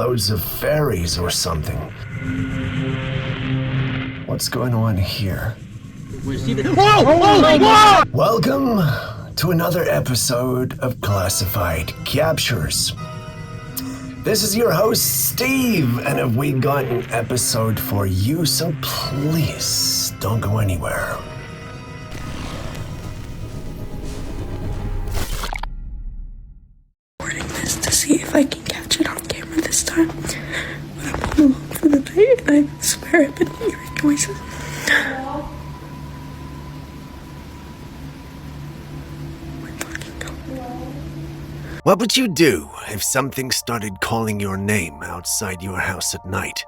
loads of fairies or something. What's going on here? Whoa! Welcome to another episode of Classified Captures. This is your host, Steve, and have we got an episode for you, so please don't go anywhere. Recording this to see if I can catch it on camera this time. But I'm home alone for the night, and I swear I've been hearing noises. What would you do if something started calling your name outside your house at night?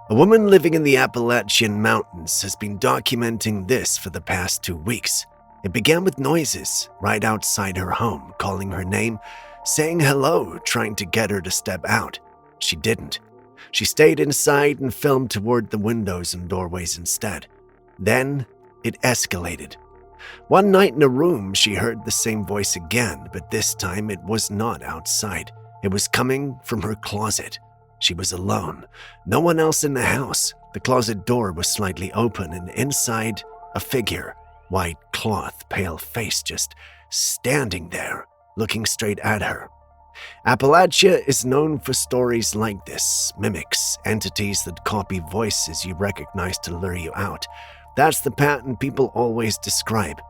A woman living in the Appalachian Mountains has been documenting this for the past 2 weeks. It began with noises right outside her home, calling her name, saying hello, trying to get her to step out. She didn't. She stayed inside and filmed toward the windows and doorways instead. Then it escalated. One night in a room, she heard the same voice again, but this time it was not outside. It was coming from her closet. She was alone. No one else in the house. The closet door was slightly open, and inside, a figure, white cloth, pale face, just standing there, looking straight at her. Appalachia is known for stories like this, mimics, entities that copy voices you recognize to lure you out. That's the pattern people always describe.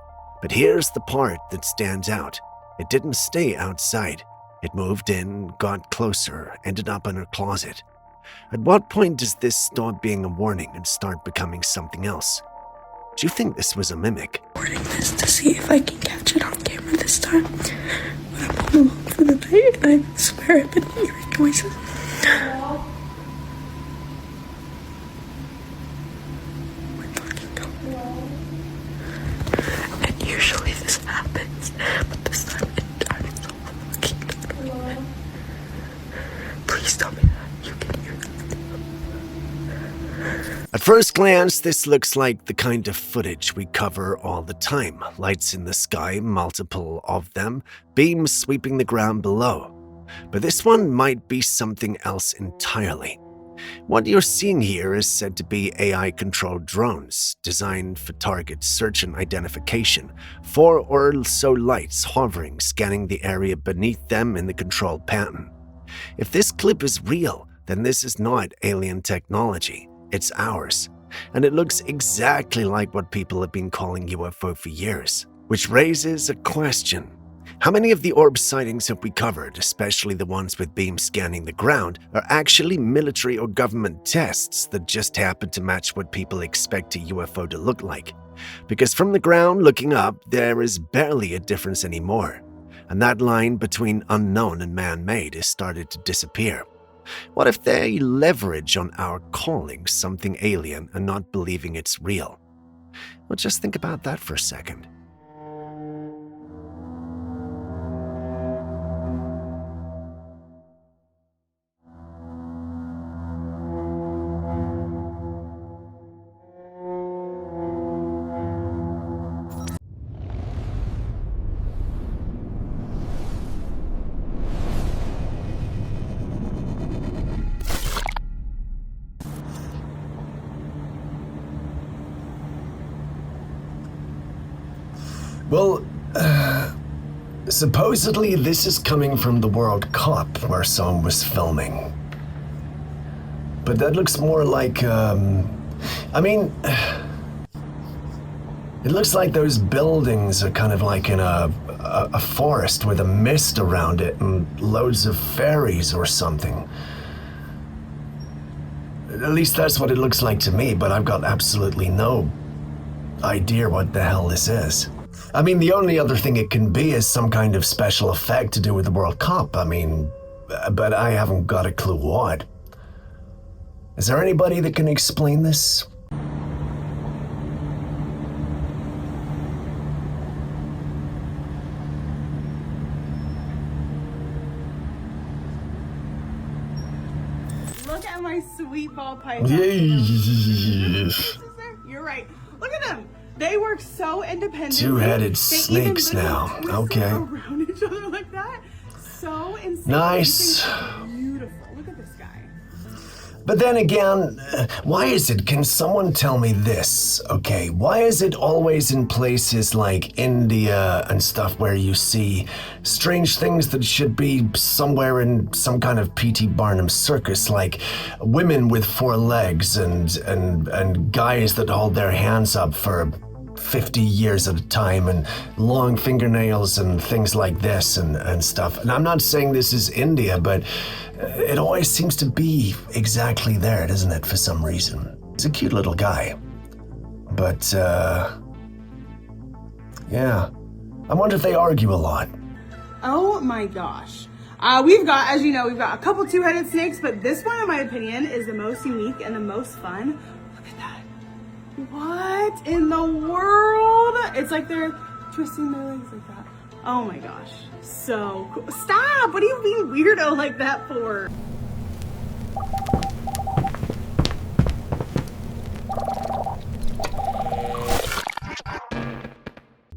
But here's the part that stands out. It didn't stay outside. It moved in, got closer, ended up in her closet. At what point does this stop being a warning and start becoming something else? Do you think this was a mimic? Recording this to see if I can catch it on camera this time. But I'm home alone for the night, and I swear I've been hearing noises. And usually this happens, but this time I'm so fucking done. Please tell me that you can hear that. At first glance, this looks like the kind of footage we cover all the time. Lights in the sky, multiple of them, beams sweeping the ground below. But this one might be something else entirely. What you're seeing here is said to be AI-controlled drones, designed for target search and identification. 4 or so lights hovering, scanning the area beneath them in the controlled pattern. If this clip is real, then this is not alien technology. It's ours. And it looks exactly like what people have been calling UFO for years. Which raises a question. How many of the orb sightings have we covered, especially the ones with beams scanning the ground, are actually military or government tests that just happen to match what people expect a UFO to look like? Because from the ground looking up, there is barely a difference anymore. And that line between unknown and man-made has started to disappear. What if they leverage on our calling something alien and not believing it's real? Well, just think about that for a second. Well, supposedly this is coming from the World Cup where someone was filming. But that looks more like, it looks like those buildings are kind of like in a forest with a mist around it and loads of fairies or something. At least that's what it looks like to me, but I've got absolutely no idea what the hell this is. I mean, the only other thing it can be is some kind of special effect to do with the World Cup. But I haven't got a clue what. Is there anybody that can explain this? Look at my sweet ball python. Yes. You're right. Look at them. They work so independently. Two-headed snakes now. Okay. Around each other like that. So insane. Nice. Beautiful. Look at this guy. But then again, why is it? Can someone tell me this? Okay, why is it always in places like India and stuff where you see strange things that should be somewhere in some kind of P.T. Barnum circus, like women with 4 legs and guys that hold their hands up for 50 years at a time and long fingernails and things like this and stuff. And I'm not saying this is India, but it always seems to be exactly there, doesn't it, for some reason? He's a cute little guy. But, yeah. I wonder if they argue a lot. Oh my gosh. We've got, as you know, we've got a couple 2-headed snakes, but this one, in my opinion, is the most unique and the most fun. Look at that. What in the world? It's like they're twisting their legs like that. Oh my gosh. So cool. Stop! What are you being weirdo like that for?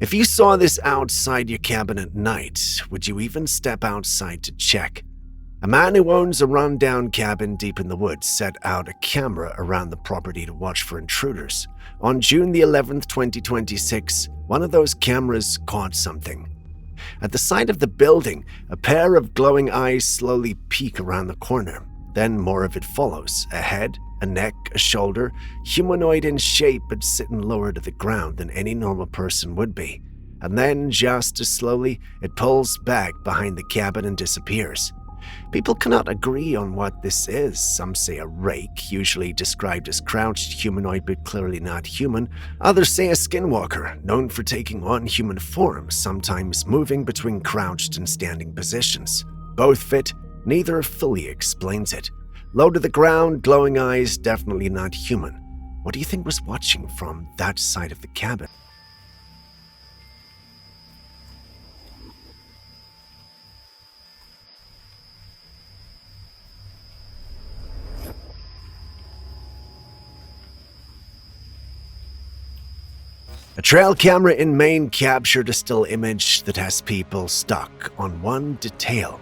If you saw this outside your cabin at night, would you even step outside to check? A man who owns a rundown cabin deep in the woods set out a camera around the property to watch for intruders. On June the 11th, 2026, one of those cameras caught something. At the side of the building, a pair of glowing eyes slowly peek around the corner. Then more of it follows. A head, a neck, a shoulder, humanoid in shape but sitting lower to the ground than any normal person would be. And then, just as slowly, it pulls back behind the cabin and disappears. People cannot agree on what this is. Some say a rake, usually described as crouched humanoid but clearly not human. Others say a skinwalker, known for taking on human form, sometimes moving between crouched and standing positions. Both fit, neither fully explains it. Low to the ground, glowing eyes, definitely not human. What do you think was watching from that side of the cabin? A trail camera in Maine captured a still image that has people stuck on one detail.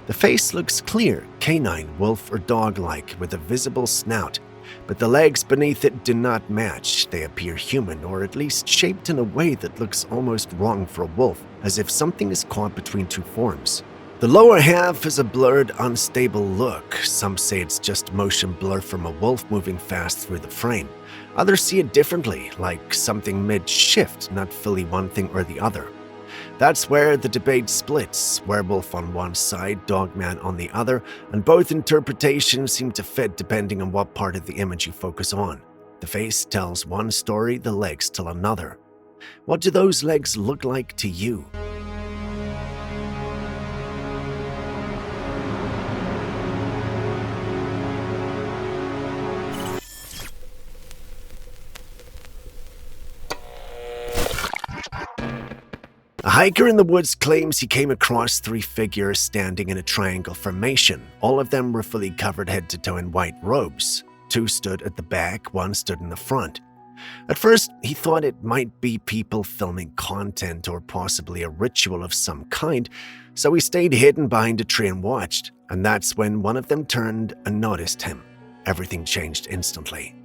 The face looks clear, canine, wolf, or dog-like, with a visible snout, but the legs beneath it do not match. They appear human, or at least shaped in a way that looks almost wrong for a wolf, as if something is caught between two forms. The lower half is a blurred, unstable look. Some say it's just motion blur from a wolf moving fast through the frame. Others see it differently, like something mid-shift, not fully one thing or the other. That's where the debate splits, werewolf on one side, dogman on the other, and both interpretations seem to fit depending on what part of the image you focus on. The face tells one story, the legs tell another. What do those legs look like to you? A hiker in the woods claims he came across 3 figures standing in a triangle formation. All of them were fully covered head to toe in white robes. 2 stood at the back, 1 stood in the front. At first, he thought it might be people filming content or possibly a ritual of some kind, so he stayed hidden behind a tree and watched, and that's when one of them turned and noticed him. Everything changed instantly.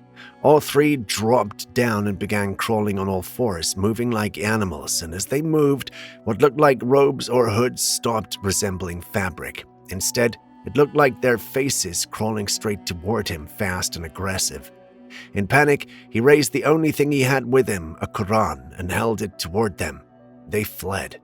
All 3 dropped down and began crawling on all 4s, moving like animals, and as they moved, what looked like robes or hoods stopped resembling fabric. Instead, it looked like their faces crawling straight toward him, fast and aggressive. In panic, he raised the only thing he had with him, a Quran, and held it toward them. They fled.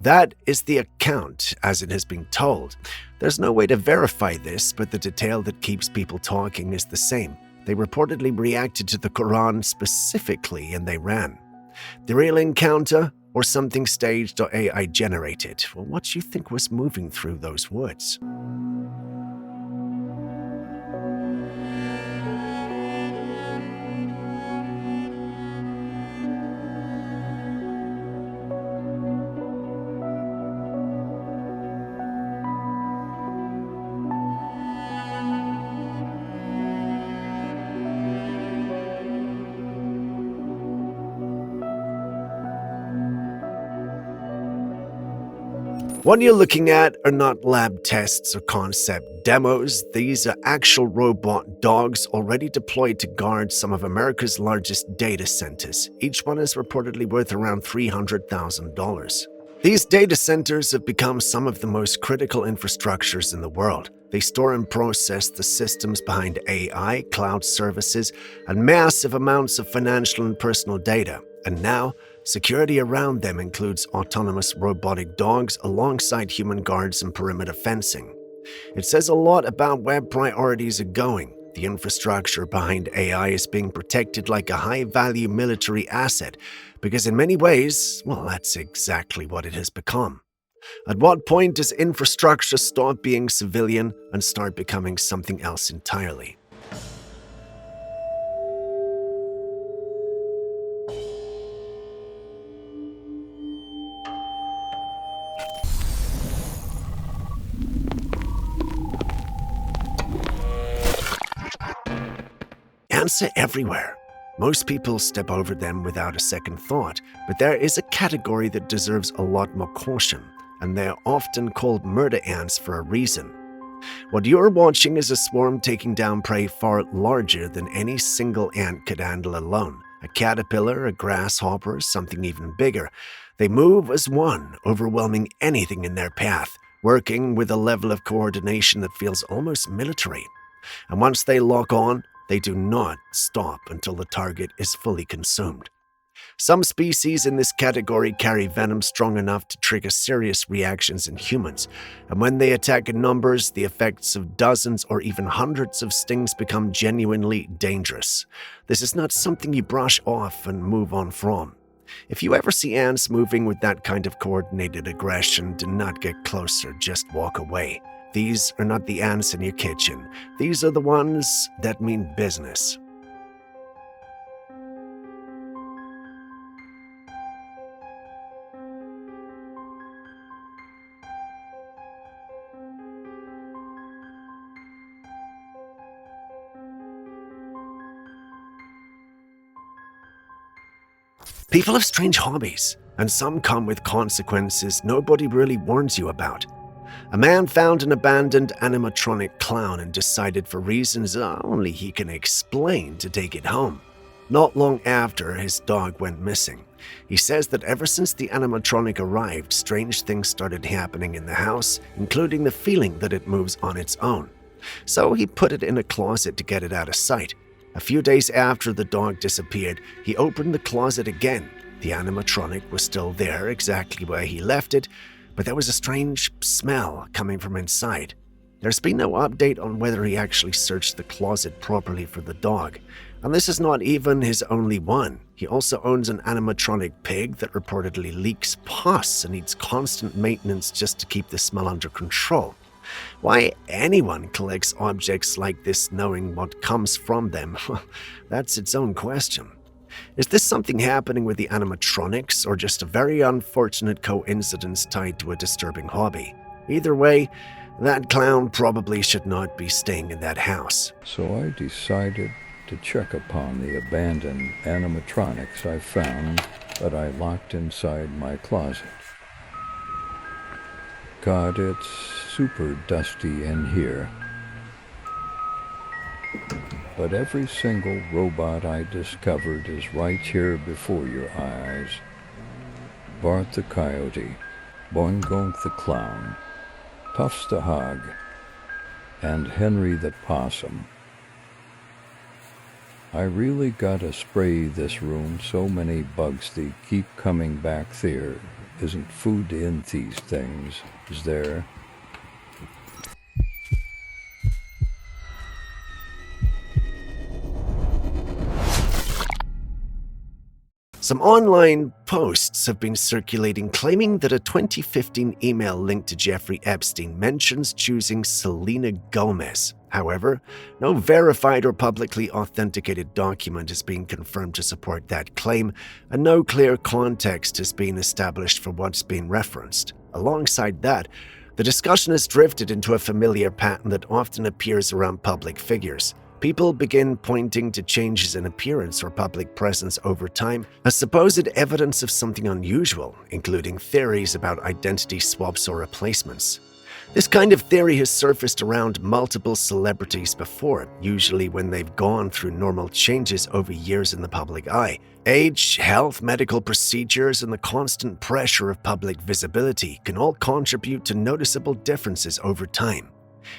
That is the account, as it has been told. There's no way to verify this, but the detail that keeps people talking is the same. They reportedly reacted to the Quran specifically and they ran. The real encounter, or something staged or AI generated? Well, what do you think was moving through those woods? What you're looking at are not lab tests or concept demos. These are actual robot dogs already deployed to guard some of America's largest data centers. Each one is reportedly worth around $300,000. These data centers have become some of the most critical infrastructures in the world. They store and process the systems behind AI, cloud services, and massive amounts of financial and personal data. And now, security around them includes autonomous robotic dogs alongside human guards and perimeter fencing. It says a lot about where priorities are going. The infrastructure behind AI is being protected like a high-value military asset because in many ways, well, that's exactly what it has become. At what point does infrastructure stop being civilian and start becoming something else entirely? Ants are everywhere. Most people step over them without a second thought, but there is a category that deserves a lot more caution, and they're often called murder ants for a reason. What you're watching is a swarm taking down prey far larger than any single ant could handle alone. A caterpillar, a grasshopper, something even bigger. They move as one, overwhelming anything in their path, working with a level of coordination that feels almost military. And once they lock on, they do not stop until the target is fully consumed. Some species in this category carry venom strong enough to trigger serious reactions in humans, and when they attack in numbers, the effects of dozens or even hundreds of stings become genuinely dangerous. This is not something you brush off and move on from. If you ever see ants moving with that kind of coordinated aggression, do not get closer, just walk away. These are not the ants in your kitchen. These are the ones that mean business. People have strange hobbies, and some come with consequences nobody really warns you about. A man found an abandoned animatronic clown and decided for reasons only he can explain to take it home. Not long after, his dog went missing. He says that ever since the animatronic arrived, strange things started happening in the house, including the feeling that it moves on its own. So he put it in a closet to get it out of sight. A few days after the dog disappeared, he opened the closet again. The animatronic was still there, exactly where he left it, but there was a strange smell coming from inside. There's been no update on whether he actually searched the closet properly for the dog. And this is not even his only one. He also owns an animatronic pig that reportedly leaks pus and needs constant maintenance just to keep the smell under control. Why anyone collects objects like this knowing what comes from them, that's its own question. Is this something happening with the animatronics or just a very unfortunate coincidence tied to a disturbing hobby? Either way, that clown probably should not be staying in that house. So I decided to check upon the abandoned animatronics I found that I locked inside my closet. God, it's super dusty in here. But every single robot I discovered is right here before your eyes. Bart the Coyote, Boingo the Clown, Puffs the Hog, and Henry the Possum. I really gotta spray this room, so many bugs they keep coming back there. Isn't food in these things, is there? Some online posts have been circulating claiming that a 2015 email linked to Jeffrey Epstein mentions choosing Selena Gomez. However, no verified or publicly authenticated document has been confirmed to support that claim, and no clear context has been established for what's being referenced. Alongside that, the discussion has drifted into a familiar pattern that often appears around public figures. people begin pointing to changes in appearance or public presence over time as supposed evidence of something unusual, including theories about identity swaps or replacements. This kind of theory has surfaced around multiple celebrities before, usually when they've gone through normal changes over years in the public eye. Age, health, medical procedures, and the constant pressure of public visibility can all contribute to noticeable differences over time.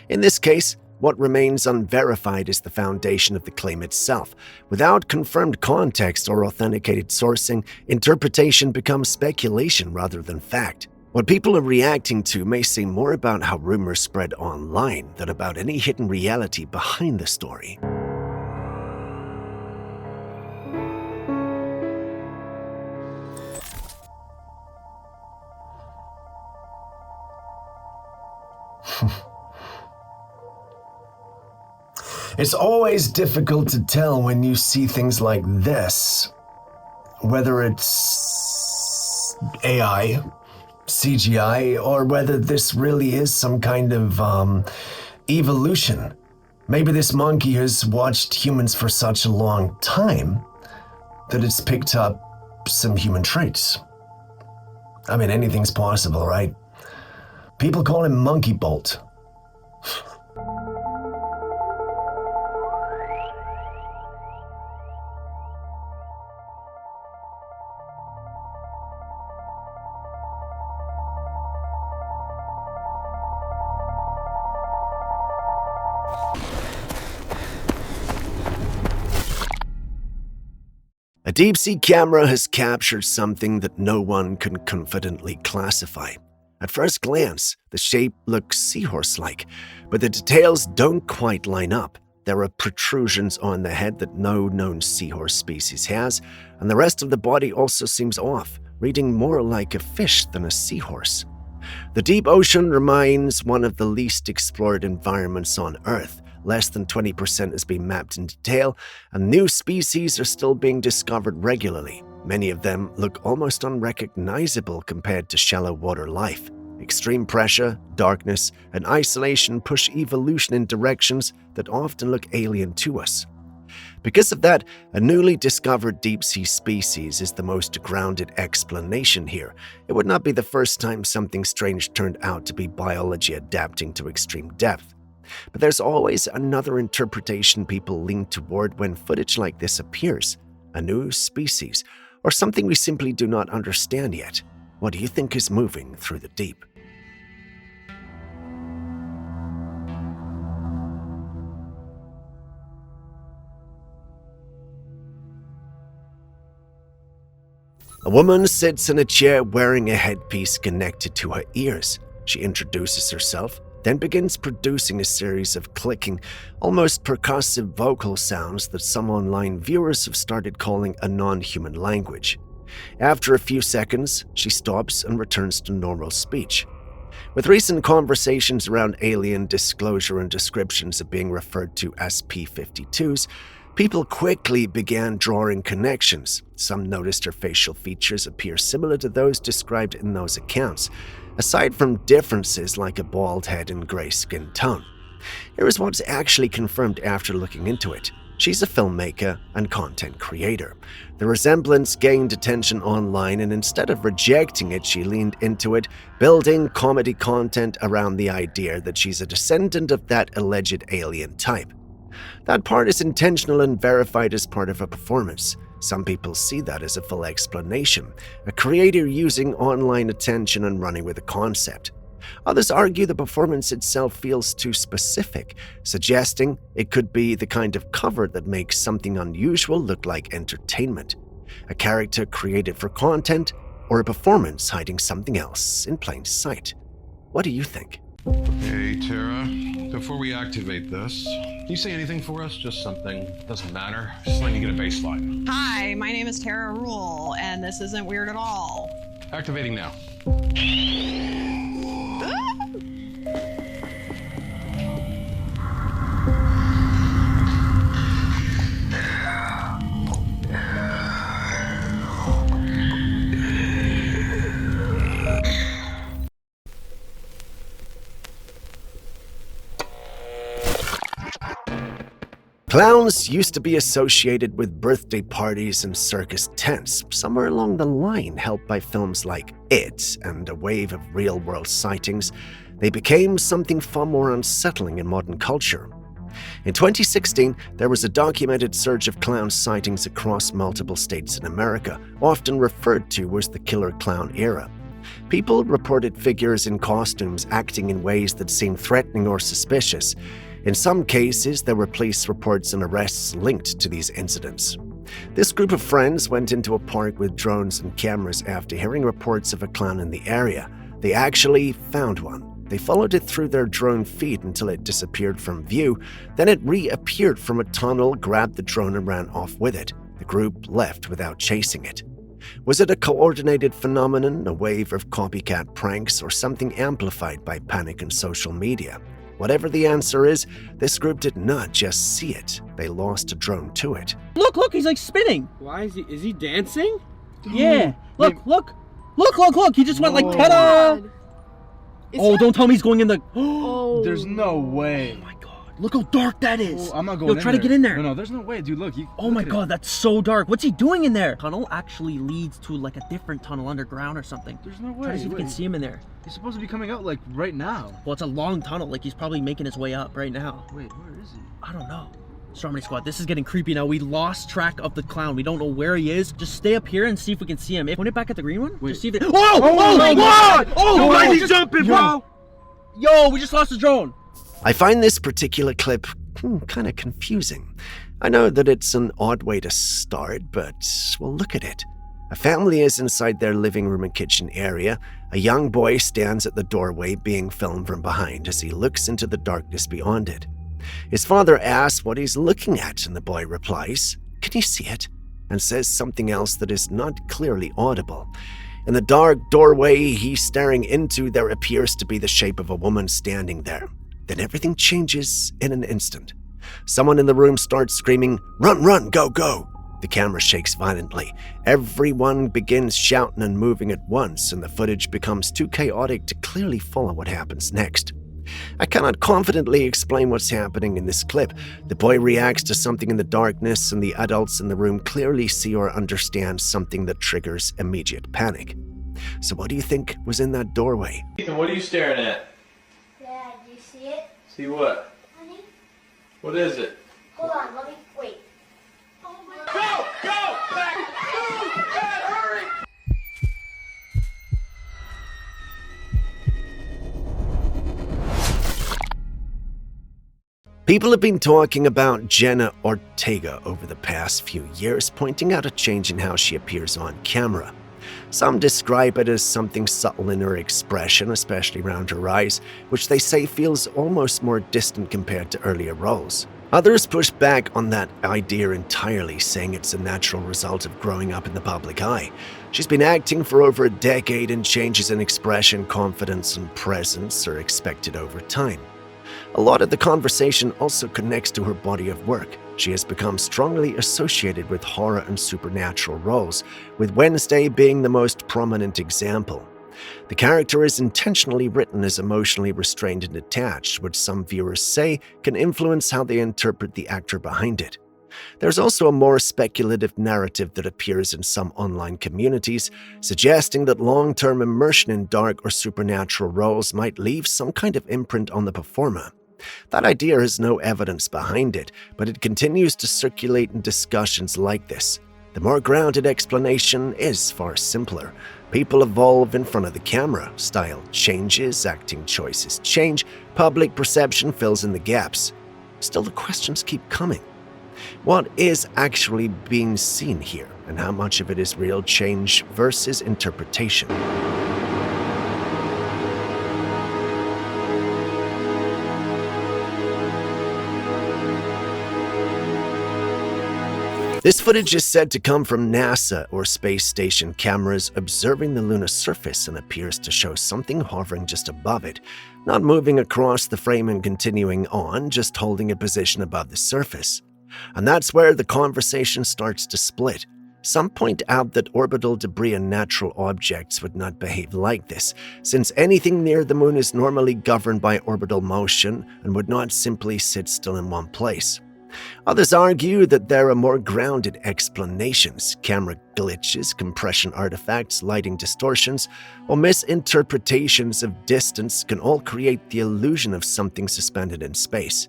In this case, what remains unverified is the foundation of the claim itself. Without confirmed context or authenticated sourcing, interpretation becomes speculation rather than fact. What people are reacting to may say more about how rumors spread online than about any hidden reality behind the story. It's always difficult to tell when you see things like this, whether it's AI, CGI, or whether this really is some kind of evolution. Maybe this monkey has watched humans for such a long time that it's picked up some human traits. I mean, anything's possible, right? People call him Monkeybolt. A deep-sea camera has captured something that no one can confidently classify. At first glance, the shape looks seahorse-like, but the details don't quite line up. There are protrusions on the head that no known seahorse species has, and the rest of the body also seems off, reading more like a fish than a seahorse. The deep ocean remains one of the least explored environments on Earth. Less than 20% has been mapped in detail, and new species are still being discovered regularly. Many of them look almost unrecognizable compared to shallow water life. Extreme pressure, darkness, and isolation push evolution in directions that often look alien to us. Because of that, a newly discovered deep-sea species is the most grounded explanation here. It would not be the first time something strange turned out to be biology adapting to extreme depth. But there's always another interpretation people lean toward when footage like this appears: a new species, or something we simply do not understand yet. What do you think is moving through the deep? A woman sits in a chair wearing a headpiece connected to her ears. She introduces herself, then begins producing a series of clicking, almost percussive vocal sounds that some online viewers have started calling a non-human language. After a few seconds, she stops and returns to normal speech. With recent conversations around alien disclosure and descriptions of being referred to as P-52s, people quickly began drawing connections. Some noticed her facial features appear similar to those described in those accounts, aside from differences like a bald head and gray skin tone. Here is what's actually confirmed after looking into it. She's a filmmaker and content creator. The resemblance gained attention online, and instead of rejecting it, she leaned into it, building comedy content around the idea that she's a descendant of that alleged alien type. That part is intentional and verified as part of a performance. Some people see that as a full explanation, a creator using online attention and running with a concept. Others argue the performance itself feels too specific, suggesting it could be the kind of cover that makes something unusual look like entertainment. A character created for content, or a performance hiding something else in plain sight. What do you think? Hey, Tara. Before we activate this, can you say anything for us? Just something. Doesn't matter. Just let me get a baseline. Hi, my name is Tara Rule, and this isn't weird at all. Activating now. Clowns used to be associated with birthday parties and circus tents, somewhere along the line helped by films like It and a wave of real-world sightings. They became something far more unsettling in modern culture. In 2016, there was a documented surge of clown sightings across multiple states in America, often referred to as the killer clown era. People reported figures in costumes acting in ways that seemed threatening or suspicious. In some cases, there were police reports and arrests linked to these incidents. This group of friends went into a park with drones and cameras after hearing reports of a clown in the area. They actually found one. They followed it through their drone feed until it disappeared from view. Then it reappeared from a tunnel, grabbed the drone and ran off with it. The group left without chasing it. Was it a coordinated phenomenon, a wave of copycat pranks, or something amplified by panic and social media? Whatever the answer is, this group did not just see it. They lost a drone to it. Look, he's like spinning. Why is he dancing? Yeah. Look. He just went like, Oh, ta-da! God. Oh, don't tell me he's going in the... Oh. There's no way. Oh my God. Look how dark that is. Oh, I'm not going in try to there. get in there. No, there's no way, dude. Look. Oh my God, that's so dark. What's he doing in there? Tunnel actually leads to like a different tunnel underground or something. There's no way. Try to see if we can see him in there. He's supposed to be coming out like right now. Well, it's a long tunnel. Like he's probably making his way up right now. Wait, where is he? I don't know. Stormy Squad, this is getting creepy now. We lost track of the clown. We don't know where he is. Just stay up here and see if we can see him. Point it back at the green one. Wait. Just see if it... Oh my God! Oh, why is he just- jumping, bro? Yo, we just lost the drone. I find this particular clip kind of confusing. I know that it's an odd way to start, but well, look at it. A family is inside their living room and kitchen area. A young boy stands at the doorway being filmed from behind as he looks into the darkness beyond it. His father asks what he's looking at, and the boy replies, "Can you see it?" and says something else that is not clearly audible. In the dark doorway he's staring into, there appears to be the shape of a woman standing there. Then everything changes in an instant. Someone in the room starts screaming, "Run, run, go, go!" The camera shakes violently. Everyone begins shouting and moving at once, and the footage becomes too chaotic to clearly follow what happens next. I cannot confidently explain what's happening in this clip. The boy reacts to something in the darkness, and the adults in the room clearly see or understand something that triggers immediate panic. So what do you think was in that doorway? Ethan, what are you staring at? Dad, do you see it? See what? Honey? What is it? Hold on, let me wait. Oh my Go! Go! Back! Move! Dad, hurry! People have been talking about Jenna Ortega over the past few years, pointing out a change in how she appears on camera. Some describe it as something subtle in her expression, especially around her eyes, which they say feels almost more distant compared to earlier roles. Others push back on that idea entirely, saying it's a natural result of growing up in the public eye. She's been acting for over a decade, and changes in expression, confidence, and presence are expected over time. A lot of the conversation also connects to her body of work. She has become strongly associated with horror and supernatural roles, with Wednesday being the most prominent example. The character is intentionally written as emotionally restrained and detached, which some viewers say can influence how they interpret the actor behind it. There's also a more speculative narrative that appears in some online communities, suggesting that long-term immersion in dark or supernatural roles might leave some kind of imprint on the performer. That idea has no evidence behind it, but it continues to circulate in discussions like this. The more grounded explanation is far simpler. People evolve in front of the camera, style changes, acting choices change, public perception fills in the gaps. Still, the questions keep coming. What is actually being seen here, and how much of it is real change versus interpretation? This footage is said to come from NASA or space station cameras observing the lunar surface, and appears to show something hovering just above it, not moving across the frame and continuing on, just holding a position above the surface. And that's where the conversation starts to split. Some point out that orbital debris and natural objects would not behave like this, since anything near the moon is normally governed by orbital motion and would not simply sit still in one place. Others argue that there are more grounded explanations. Camera glitches, compression artifacts, lighting distortions, or misinterpretations of distance can all create the illusion of something suspended in space.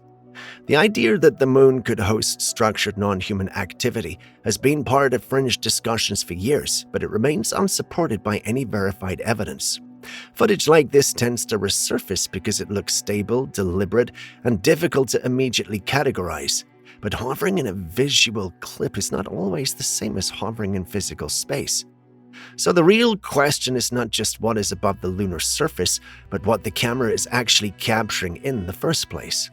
The idea that the moon could host structured non-human activity has been part of fringe discussions for years, but it remains unsupported by any verified evidence. Footage like this tends to resurface because it looks stable, deliberate, and difficult to immediately categorize. But hovering in a visual clip is not always the same as hovering in physical space. So the real question is not just what is above the lunar surface, but what the camera is actually capturing in the first place.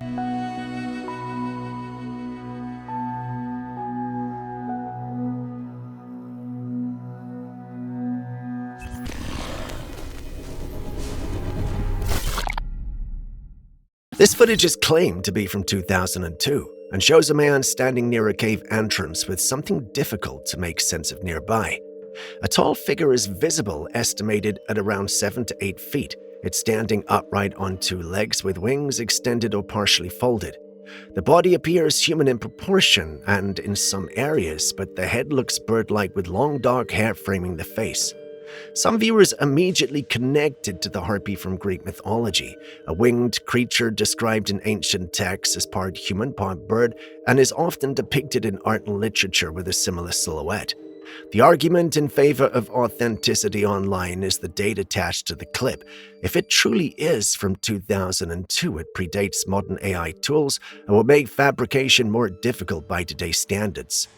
This footage is claimed to be from 2002 and shows a man standing near a cave entrance with something difficult to make sense of nearby. A tall figure is visible, estimated at around 7 to 8 feet. It's standing upright on 2 legs with wings extended or partially folded. The body appears human in proportion and in some areas, but the head looks bird-like with long dark hair framing the face. Some viewers immediately connected to the harpy from Greek mythology, a winged creature described in ancient texts as part human, part bird, and is often depicted in art and literature with a similar silhouette. The argument in favor of authenticity online is the date attached to the clip. If it truly is from 2002, it predates modern AI tools and will make fabrication more difficult by today's standards.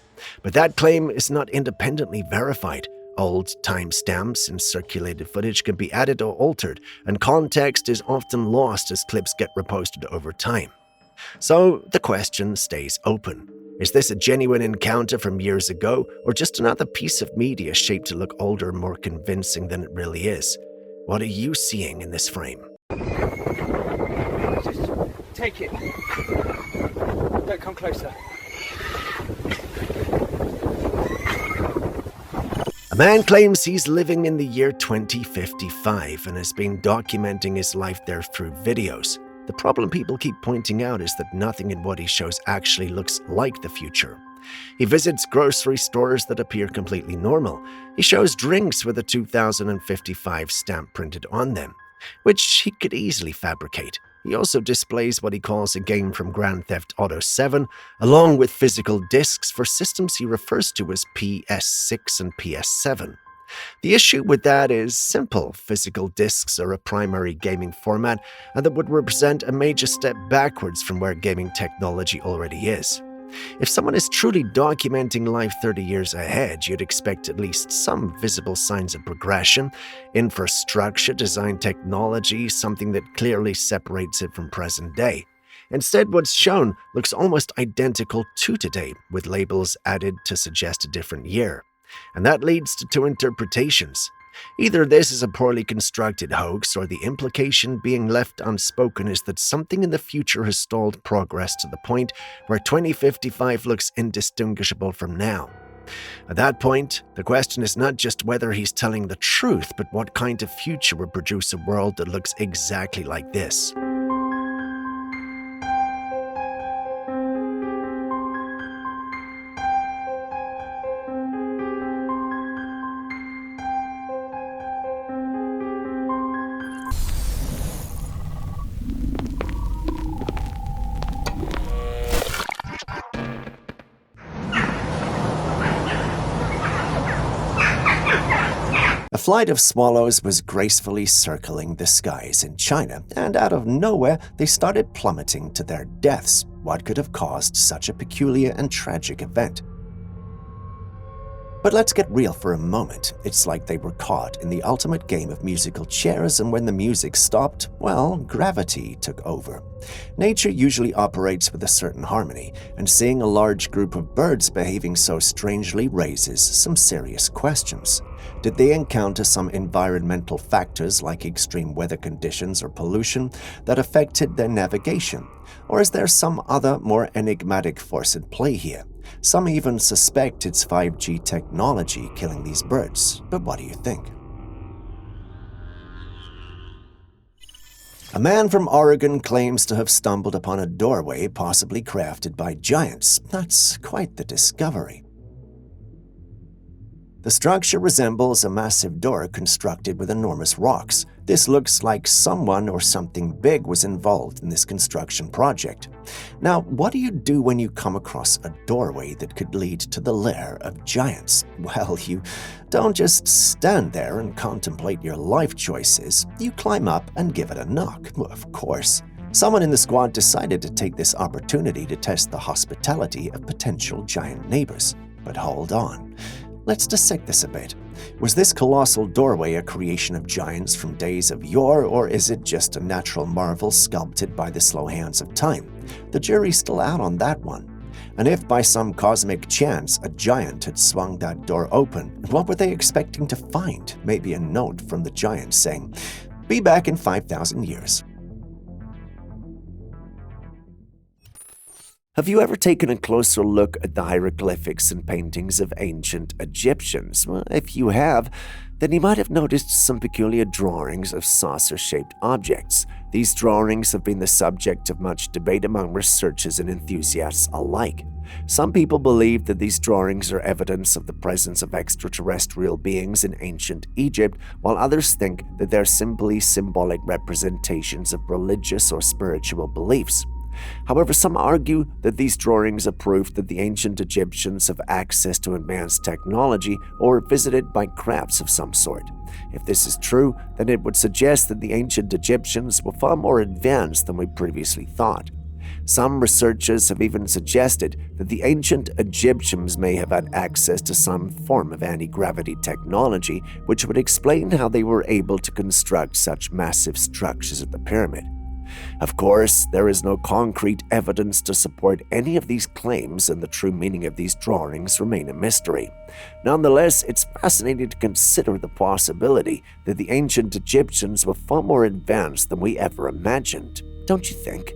But that claim is not independently verified. Old timestamps in circulated footage can be added or altered, and context is often lost as clips get reposted over time. So the question stays open. Is this a genuine encounter from years ago, or just another piece of media shaped to look older and more convincing than it really is? What are you seeing in this frame? Just take it. Don't come closer. A man claims he's living in the year 2055 and has been documenting his life there through videos. The problem people keep pointing out is that nothing in what he shows actually looks like the future. He visits grocery stores that appear completely normal. He shows drinks with a 2055 stamp printed on them, which he could easily fabricate. He also displays what he calls a game from Grand Theft Auto 7, along with physical discs for systems he refers to as PS6 and PS7. The issue with that is simple. Physical discs are a primary gaming format, and that would represent a major step backwards from where gaming technology already is. If someone is truly documenting life 30 years ahead, you'd expect at least some visible signs of progression, infrastructure, design technology, something that clearly separates it from present day. Instead, what's shown looks almost identical to today, with labels added to suggest a different year. And that leads to 2 interpretations. Either this is a poorly constructed hoax, or the implication being left unspoken is that something in the future has stalled progress to the point where 2055 looks indistinguishable from now. At that point, the question is not just whether he's telling the truth, but what kind of future would produce a world that looks exactly like this. A flight of swallows was gracefully circling the skies in China, and out of nowhere they started plummeting to their deaths. What could have caused such a peculiar and tragic event? But let's get real for a moment. It's like they were caught in the ultimate game of musical chairs, and when the music stopped, well, gravity took over. Nature usually operates with a certain harmony, and seeing a large group of birds behaving so strangely raises some serious questions. Did they encounter some environmental factors like extreme weather conditions or pollution that affected their navigation? Or is there some other, more enigmatic force at play here? Some even suspect it's 5G technology killing these birds, but what do you think? A man from Oregon claims to have stumbled upon a doorway possibly crafted by giants. That's quite the discovery. The structure resembles a massive door constructed with enormous rocks. This looks like someone or something big was involved in this construction project. Now, what do you do when you come across a doorway that could lead to the lair of giants? Well, you don't just stand there and contemplate your life choices. You climb up and give it a knock. Well, of course. Someone in the squad decided to take this opportunity to test the hospitality of potential giant neighbors. But hold on. Let's dissect this a bit. Was this colossal doorway a creation of giants from days of yore, or is it just a natural marvel sculpted by the slow hands of time? The jury's still out on that one. And if by some cosmic chance a giant had swung that door open, what were they expecting to find? Maybe a note from the giant saying, "Be back in 5,000 years." Have you ever taken a closer look at the hieroglyphics and paintings of ancient Egyptians? Well, if you have, then you might have noticed some peculiar drawings of saucer-shaped objects. These drawings have been the subject of much debate among researchers and enthusiasts alike. Some people believe that these drawings are evidence of the presence of extraterrestrial beings in ancient Egypt, while others think that they're simply symbolic representations of religious or spiritual beliefs. However, some argue that these drawings are proof that the ancient Egyptians have access to advanced technology or are visited by crafts of some sort. If this is true, then it would suggest that the ancient Egyptians were far more advanced than we previously thought. Some researchers have even suggested that the ancient Egyptians may have had access to some form of anti-gravity technology, which would explain how they were able to construct such massive structures at the pyramid. Of course, there is no concrete evidence to support any of these claims, and the true meaning of these drawings remain a mystery. Nonetheless, it's fascinating to consider the possibility that the ancient Egyptians were far more advanced than we ever imagined, don't you think?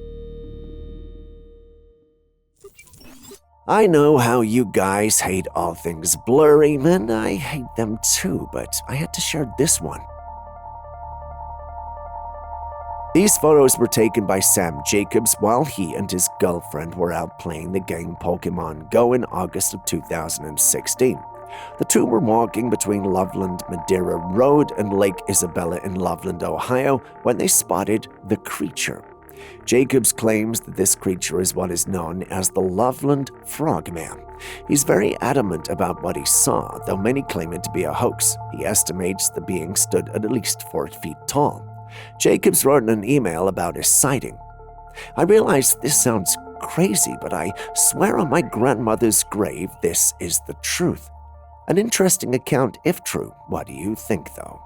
I know how you guys hate all things blurry, and I hate them too, but I had to share this one. These photos were taken by Sam Jacobs while he and his girlfriend were out playing the game Pokemon Go in August of 2016. The two were walking between Loveland Madeira Road and Lake Isabella in Loveland, Ohio, when they spotted the creature. Jacobs claims that this creature is what is known as the Loveland Frog Man. He's very adamant about what he saw, though many claim it to be a hoax. He estimates the being stood at least 4 feet tall. Jacobs wrote in an email about his sighting. I realize this sounds crazy, but I swear on my grandmother's grave this is the truth. An interesting account if true. What do you think, though?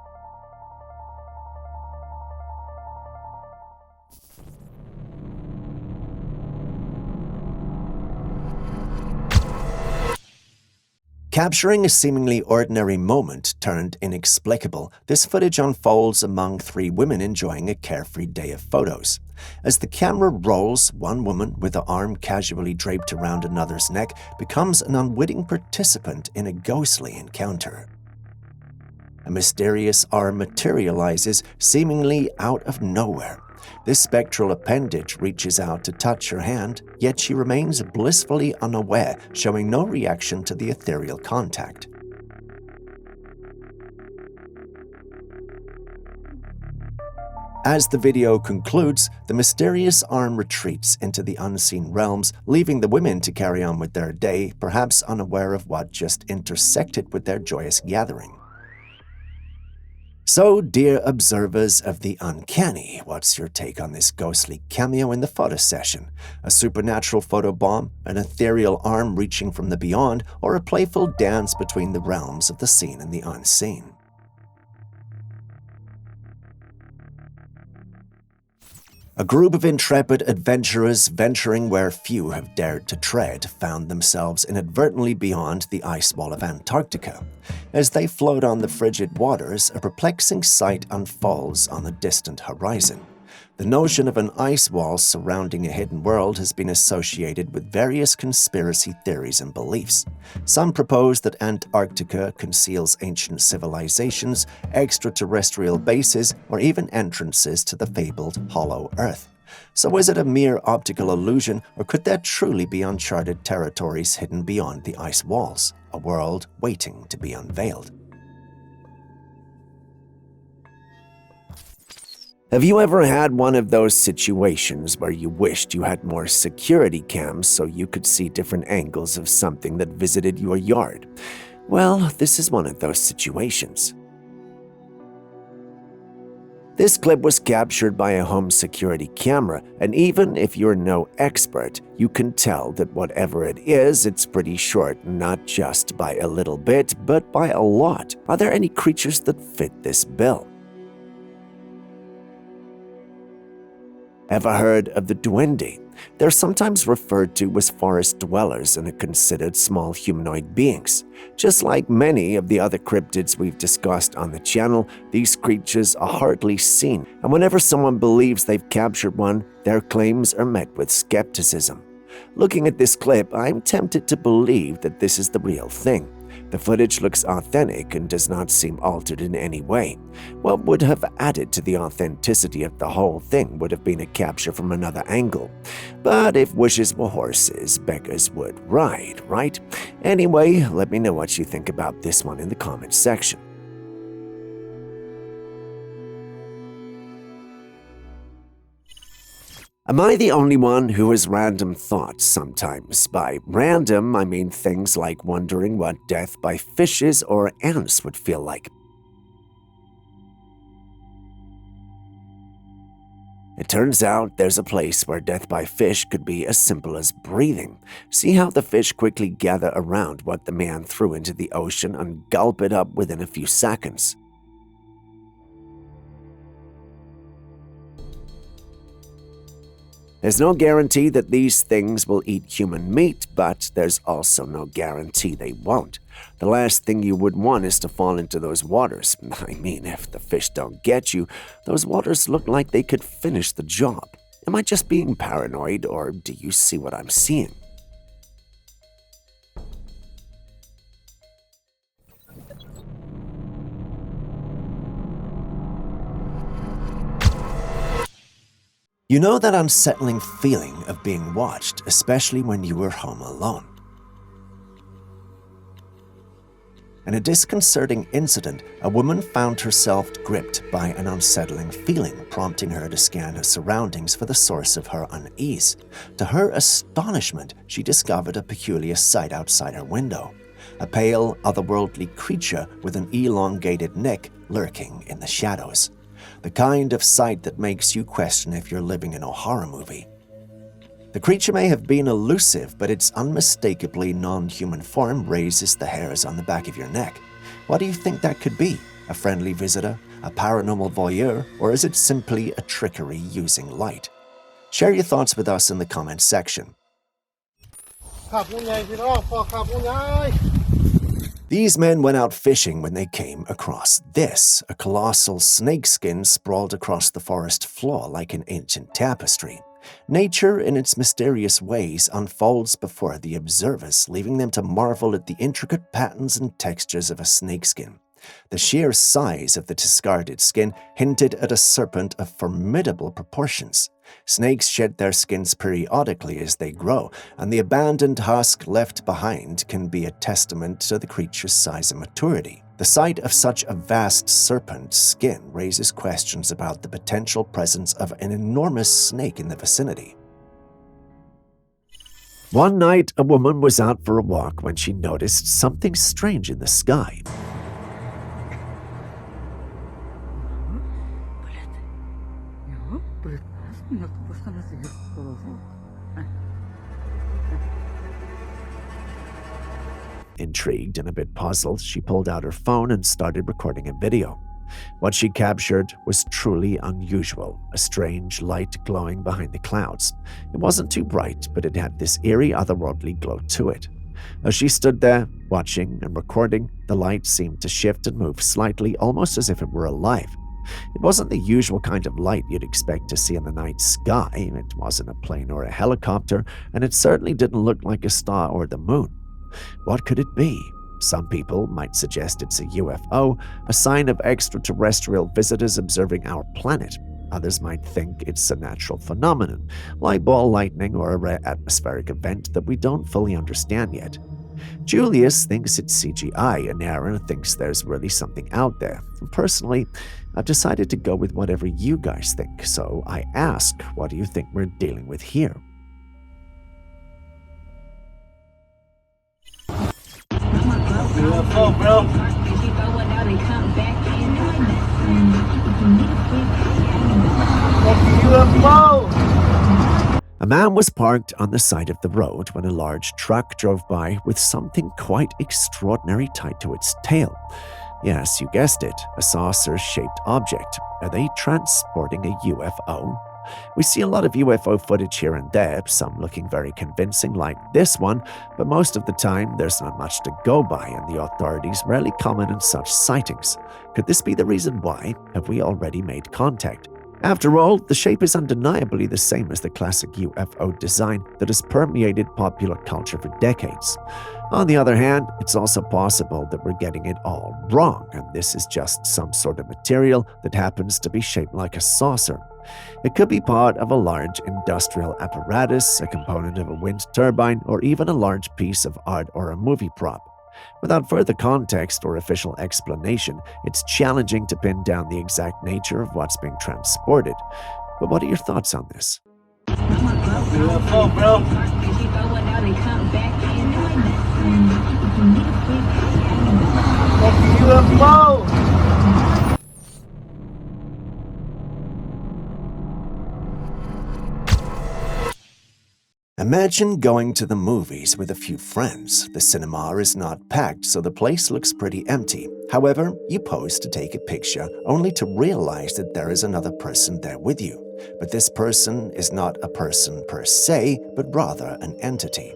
Capturing a seemingly ordinary moment turned inexplicable, this footage unfolds among 3 women enjoying a carefree day of photos. As the camera rolls, one woman with her arm casually draped around another's neck becomes an unwitting participant in a ghostly encounter. A mysterious arm materializes seemingly out of nowhere. This spectral appendage reaches out to touch her hand, yet she remains blissfully unaware, showing no reaction to the ethereal contact. As the video concludes, the mysterious arm retreats into the unseen realms, leaving the women to carry on with their day, perhaps unaware of what just intersected with their joyous gathering. So, dear observers of the uncanny, what's your take on this ghostly cameo in the photo session? A supernatural photobomb, an ethereal arm reaching from the beyond, or a playful dance between the realms of the seen and the unseen? A group of intrepid adventurers venturing where few have dared to tread found themselves inadvertently beyond the ice wall of Antarctica. As they float on the frigid waters, a perplexing sight unfolds on the distant horizon. The notion of an ice wall surrounding a hidden world has been associated with various conspiracy theories and beliefs. Some propose that Antarctica conceals ancient civilizations, extraterrestrial bases, or even entrances to the fabled Hollow Earth. So is it a mere optical illusion, or could there truly be uncharted territories hidden beyond the ice walls, a world waiting to be unveiled? Have you ever had one of those situations where you wished you had more security cams so you could see different angles of something that visited your yard? Well, this is one of those situations. This clip was captured by a home security camera, and even if you're no expert, you can tell that whatever it is, it's pretty short, not just by a little bit, but by a lot. Are there any creatures that fit this bill? Ever heard of the duende? They're sometimes referred to as forest dwellers and are considered small humanoid beings. Just like many of the other cryptids we've discussed on the channel, these creatures are hardly seen, and whenever someone believes they've captured one, their claims are met with skepticism. Looking at this clip, I'm tempted to believe that this is the real thing. The footage looks authentic and does not seem altered in any way. What would have added to the authenticity of the whole thing would have been a capture from another angle. But if wishes were horses, beggars would ride, right? Anyway, let me know what you think about this one in the comments section. Am I the only one who has random thoughts sometimes? By random, I mean things like wondering what death by fishes or ants would feel like. It turns out there's a place where death by fish could be as simple as breathing. See how the fish quickly gather around what the man threw into the ocean and gulp it up within a few seconds. There's no guarantee that these things will eat human meat, but there's also no guarantee they won't. The last thing you would want is to fall into those waters. I mean, if the fish don't get you, those waters look like they could finish the job. Am I just being paranoid, or do you see what I'm seeing? You know that unsettling feeling of being watched, especially when you were home alone. In a disconcerting incident, a woman found herself gripped by an unsettling feeling, prompting her to scan her surroundings for the source of her unease. To her astonishment, she discovered a peculiar sight outside her window. A pale, otherworldly creature with an elongated neck lurking in the shadows. The kind of sight that makes you question if you're living in a horror movie. The creature may have been elusive, but its unmistakably non-human form raises the hairs on the back of your neck. What do you think that could be? A friendly visitor? A paranormal voyeur? Or is it simply a trickery using light? Share your thoughts with us in the comments section. These men went out fishing when they came across this, a colossal snakeskin sprawled across the forest floor like an ancient tapestry. Nature, in its mysterious ways, unfolds before the observers, leaving them to marvel at the intricate patterns and textures of a snakeskin. The sheer size of the discarded skin hinted at a serpent of formidable proportions. Snakes shed their skins periodically as they grow, and the abandoned husk left behind can be a testament to the creature's size and maturity. The sight of such a vast serpent skin raises questions about the potential presence of an enormous snake in the vicinity. One night, a woman was out for a walk when she noticed something strange in the sky. Intrigued and a bit puzzled, she pulled out her phone and started recording a video. What she captured was truly unusual, a strange light glowing behind the clouds. It wasn't too bright, but it had this eerie, otherworldly glow to it. As she stood there, watching and recording, the light seemed to shift and move slightly, almost as if it were alive. It wasn't the usual kind of light you'd expect to see in the night sky. It wasn't a plane or a helicopter, and it certainly didn't look like a star or the moon. What could it be? Some people might suggest it's a UFO, a sign of extraterrestrial visitors observing our planet. Others might think it's a natural phenomenon, like ball lightning or a rare atmospheric event that we don't fully understand yet. Julius thinks it's CGI, and Aaron thinks there's really something out there. And personally, I've decided to go with whatever you guys think, so I ask, what do you think we're dealing with here? UFO, bro. UFO! A man was parked on the side of the road when a large truck drove by with something quite extraordinary tied to its tail. Yes, you guessed it, a saucer-shaped object. Are they transporting a UFO? We see a lot of UFO footage here and there, some looking very convincing like this one, but most of the time there's not much to go by and the authorities rarely comment on such sightings. Could this be the reason why? Have we already made contact? After all, the shape is undeniably the same as the classic UFO design that has permeated popular culture for decades. On the other hand, it's also possible that we're getting it all wrong, and this is just some sort of material that happens to be shaped like a saucer. It could be part of a large industrial apparatus, a component of a wind turbine, or even a large piece of art or a movie prop. Without further context or official explanation, it's challenging to pin down the exact nature of what's being transported. But what are your thoughts on this? UFO, bro. UFO! Imagine going to the movies with a few friends. The cinema is not packed, so the place looks pretty empty. However, you pose to take a picture, only to realize that there is another person there with you. But this person is not a person per se, but rather an entity.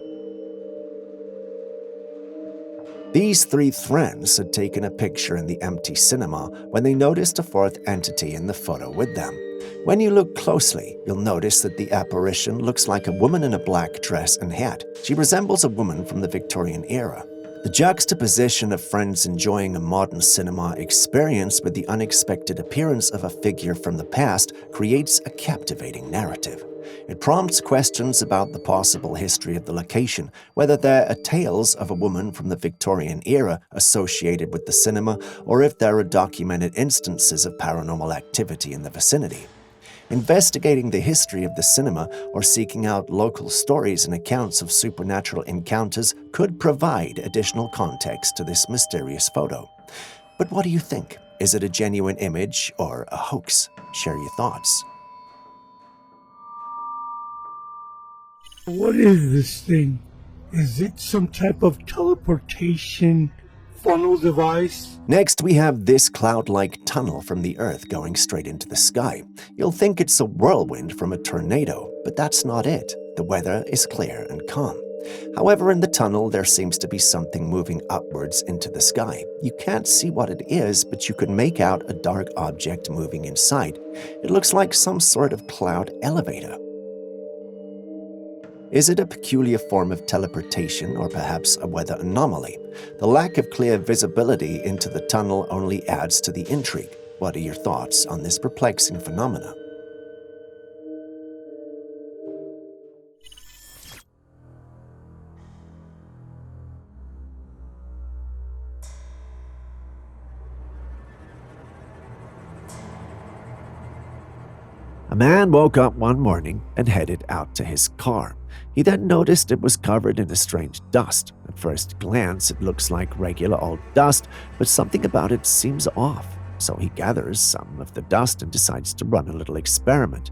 These three friends had taken a picture in the empty cinema when they noticed a fourth entity in the photo with them. When you look closely, you'll notice that the apparition looks like a woman in a black dress and hat. She resembles a woman from the Victorian era. The juxtaposition of friends enjoying a modern cinema experience with the unexpected appearance of a figure from the past creates a captivating narrative. It prompts questions about the possible history of the location, whether there are tales of a woman from the Victorian era associated with the cinema, or if there are documented instances of paranormal activity in the vicinity. Investigating the history of the cinema or seeking out local stories and accounts of supernatural encounters could provide additional context to this mysterious photo. But what do you think? Is it a genuine image or a hoax? Share your thoughts. What is this thing? Is it some type of teleportation funnel device? Next, we have this cloud-like tunnel from the Earth going straight into the sky. You'll think it's a whirlwind from a tornado, but that's not it. The weather is clear and calm. However, in the tunnel, there seems to be something moving upwards into the sky. You can't see what it is, but you can make out a dark object moving inside. It looks like some sort of cloud elevator. Is it a peculiar form of teleportation or perhaps a weather anomaly? The lack of clear visibility into the tunnel only adds to the intrigue. What are your thoughts on this perplexing phenomena? A man woke up one morning and headed out to his car. He then noticed it was covered in a strange dust. At first glance, it looks like regular old dust, but something about it seems off. So he gathers some of the dust and decides to run a little experiment.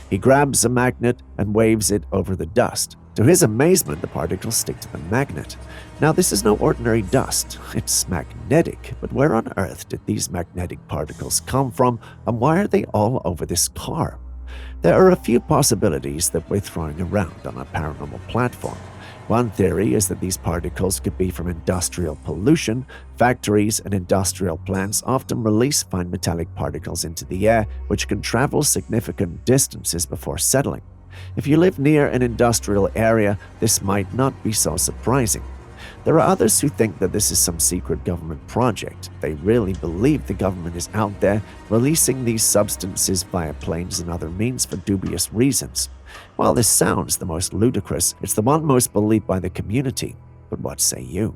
He grabs a magnet and waves it over the dust. To his amazement, the particles stick to the magnet. Now, this is no ordinary dust. It's magnetic, but where on earth did these magnetic particles come from, and why are they all over this car? There are a few possibilities that we're throwing around on a paranormal platform. One theory is that these particles could be from industrial pollution. Factories and industrial plants often release fine metallic particles into the air, which can travel significant distances before settling. If you live near an industrial area, this might not be so surprising. There are others who think that this is some secret government project. They really believe the government is out there releasing these substances via planes and other means for dubious reasons. While this sounds the most ludicrous, it's the one most believed by the community. But what say you?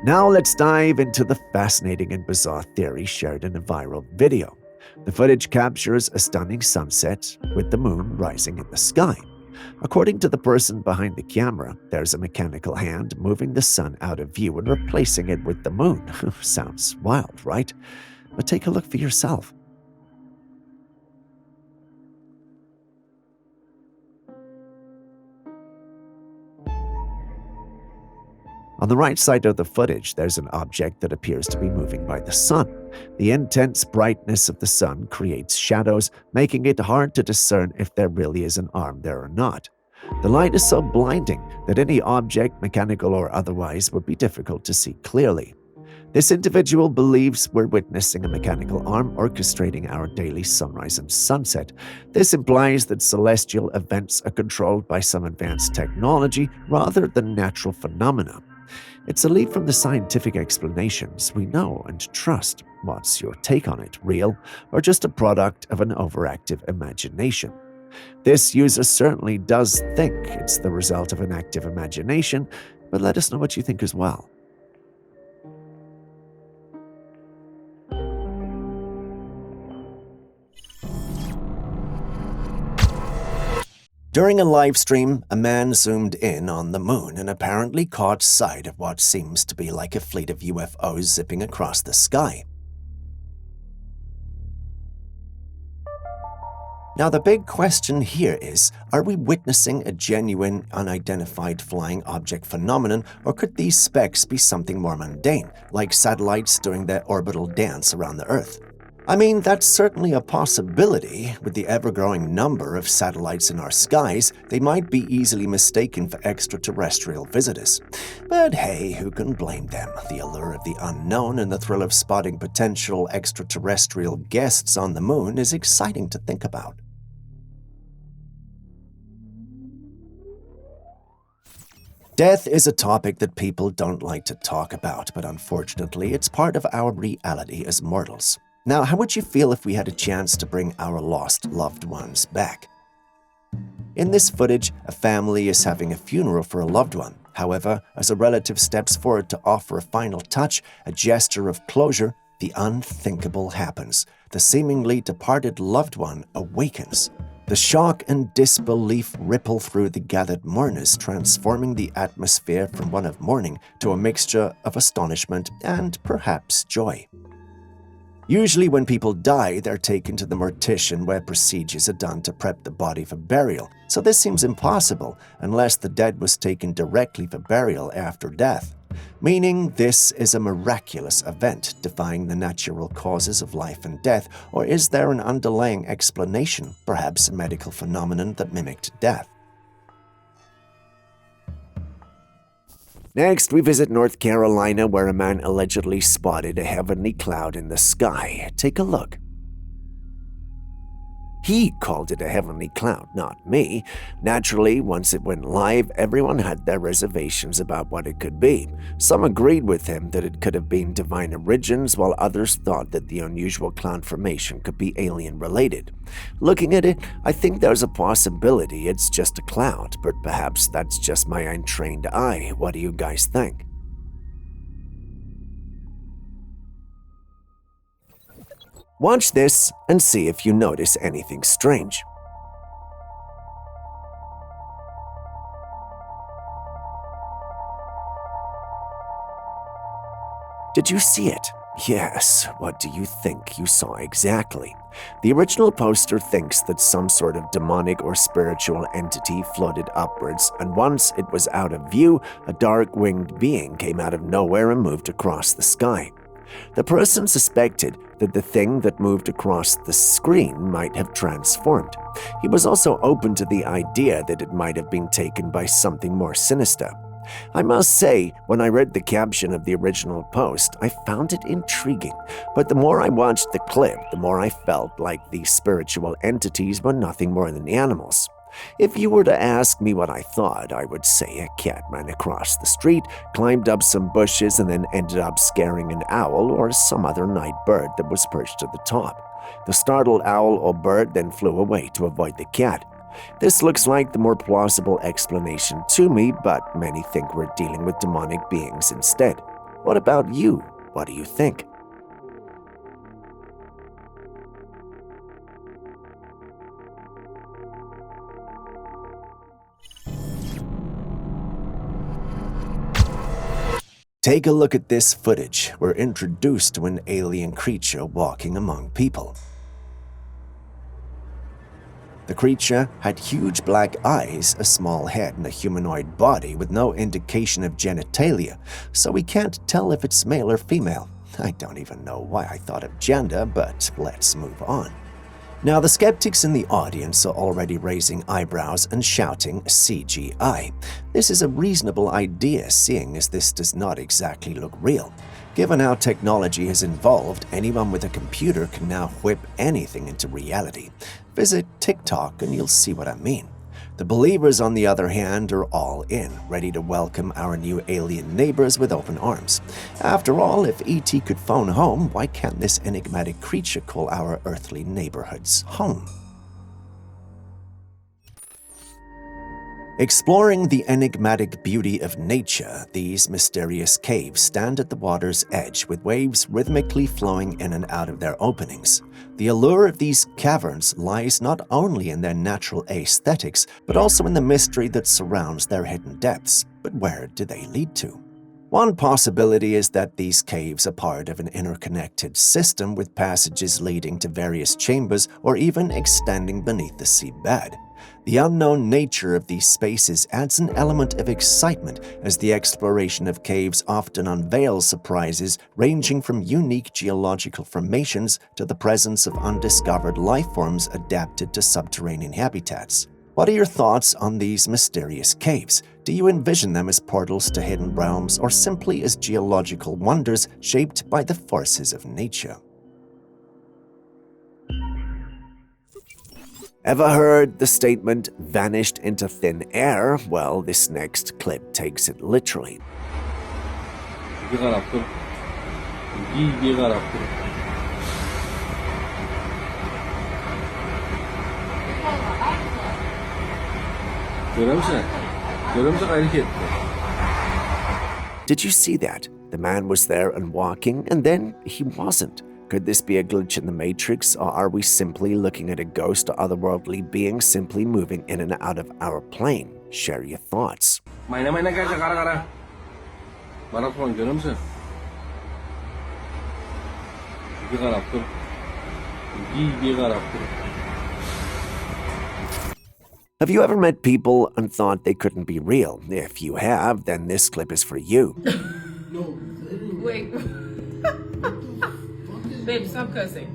Now let's dive into the fascinating and bizarre theory shared in a viral video. The footage captures a stunning sunset with the moon rising in the sky. According to the person behind the camera, there's a mechanical hand moving the sun out of view and replacing it with the moon. Sounds wild, right? But take a look for yourself. On the right side of the footage, there's an object that appears to be moving by the sun. The intense brightness of the sun creates shadows, making it hard to discern if there really is an arm there or not. The light is so blinding that any object, mechanical or otherwise, would be difficult to see clearly. This individual believes we're witnessing a mechanical arm orchestrating our daily sunrise and sunset. This implies that celestial events are controlled by some advanced technology rather than natural phenomena. It's a leap from the scientific explanations we know and trust. What's your take on it? Real, or just a product of an overactive imagination? This user certainly does think it's the result of an active imagination, but let us know what you think as well. During a live stream, a man zoomed in on the moon and apparently caught sight of what seems to be like a fleet of UFOs zipping across the sky. Now, the big question here is, are we witnessing a genuine, unidentified flying object phenomenon, or could these specks be something more mundane, like satellites doing their orbital dance around the Earth? I mean, that's certainly a possibility. With the ever-growing number of satellites in our skies, they might be easily mistaken for extraterrestrial visitors. But hey, who can blame them? The allure of the unknown and the thrill of spotting potential extraterrestrial guests on the moon is exciting to think about. Death is a topic that people don't like to talk about, but unfortunately, it's part of our reality as mortals. Now, how would you feel if we had a chance to bring our lost loved ones back? In this footage, a family is having a funeral for a loved one. However, as a relative steps forward to offer a final touch, a gesture of closure, the unthinkable happens. The seemingly departed loved one awakens. The shock and disbelief ripple through the gathered mourners, transforming the atmosphere from one of mourning to a mixture of astonishment and perhaps joy. Usually when people die, they're taken to the mortician where procedures are done to prep the body for burial, so this seems impossible unless the dead was taken directly for burial after death. Meaning this is a miraculous event, defying the natural causes of life and death, or is there an underlying explanation, perhaps a medical phenomenon that mimicked death? Next, we visit North Carolina, where a man allegedly spotted a heavenly cloud in the sky. Take a look. He called it a heavenly cloud, not me. Naturally, once it went live, everyone had their reservations about what it could be. Some agreed with him that it could have been divine origins, while others thought that the unusual cloud formation could be alien-related. Looking at it, I think there's a possibility it's just a cloud, but perhaps that's just my untrained eye. What do you guys think? Watch this and see if you notice anything strange. Did you see it? Yes. What do you think you saw exactly? The original poster thinks that some sort of demonic or spiritual entity floated upwards, and once it was out of view, a dark winged being came out of nowhere and moved across the sky. The person suspected that the thing that moved across the screen might have transformed. He was also open to the idea that it might have been taken by something more sinister. I must say, when I read the caption of the original post, I found it intriguing, but the more I watched the clip, the more I felt like the spiritual entities were nothing more than animals. If you were to ask me what I thought, I would say a cat ran across the street, climbed up some bushes, and then ended up scaring an owl or some other night bird that was perched at the top. The startled owl or bird then flew away to avoid the cat. This looks like the more plausible explanation to me, but many think we're dealing with demonic beings instead. What about you? What do you think? Take a look at this footage. We're introduced to an alien creature walking among people. The creature had huge black eyes, a small head, and a humanoid body with no indication of genitalia, so we can't tell if it's male or female. I don't even know why I thought of gender, but let's move on. Now, the skeptics in the audience are already raising eyebrows and shouting CGI. This is a reasonable idea, seeing as this does not exactly look real. Given how technology has evolved, anyone with a computer can now whip anything into reality. Visit TikTok and you'll see what I mean. The believers, on the other hand, are all in, ready to welcome our new alien neighbors with open arms. After all, if ET could phone home, why can't this enigmatic creature call our earthly neighborhoods home? Exploring the enigmatic beauty of nature, these mysterious caves stand at the water's edge with waves rhythmically flowing in and out of their openings. The allure of these caverns lies not only in their natural aesthetics, but also in the mystery that surrounds their hidden depths. But where do they lead to? One possibility is that these caves are part of an interconnected system with passages leading to various chambers or even extending beneath the seabed. The unknown nature of these spaces adds an element of excitement, as the exploration of caves often unveils surprises ranging from unique geological formations to the presence of undiscovered life forms adapted to subterranean habitats. What are your thoughts on these mysterious caves? Do you envision them as portals to hidden realms or simply as geological wonders shaped by the forces of nature? Ever heard the statement, vanished into thin air? Well, this next clip takes it literally. Did you see that? The man was there and walking, and then he wasn't. Could this be a glitch in the Matrix, or are we simply looking at a ghost or otherworldly being simply moving in and out of our plane? Share your thoughts. Have you ever met people and thought they couldn't be real? If you have, then this clip is for you. Wait. Babe, stop cussing.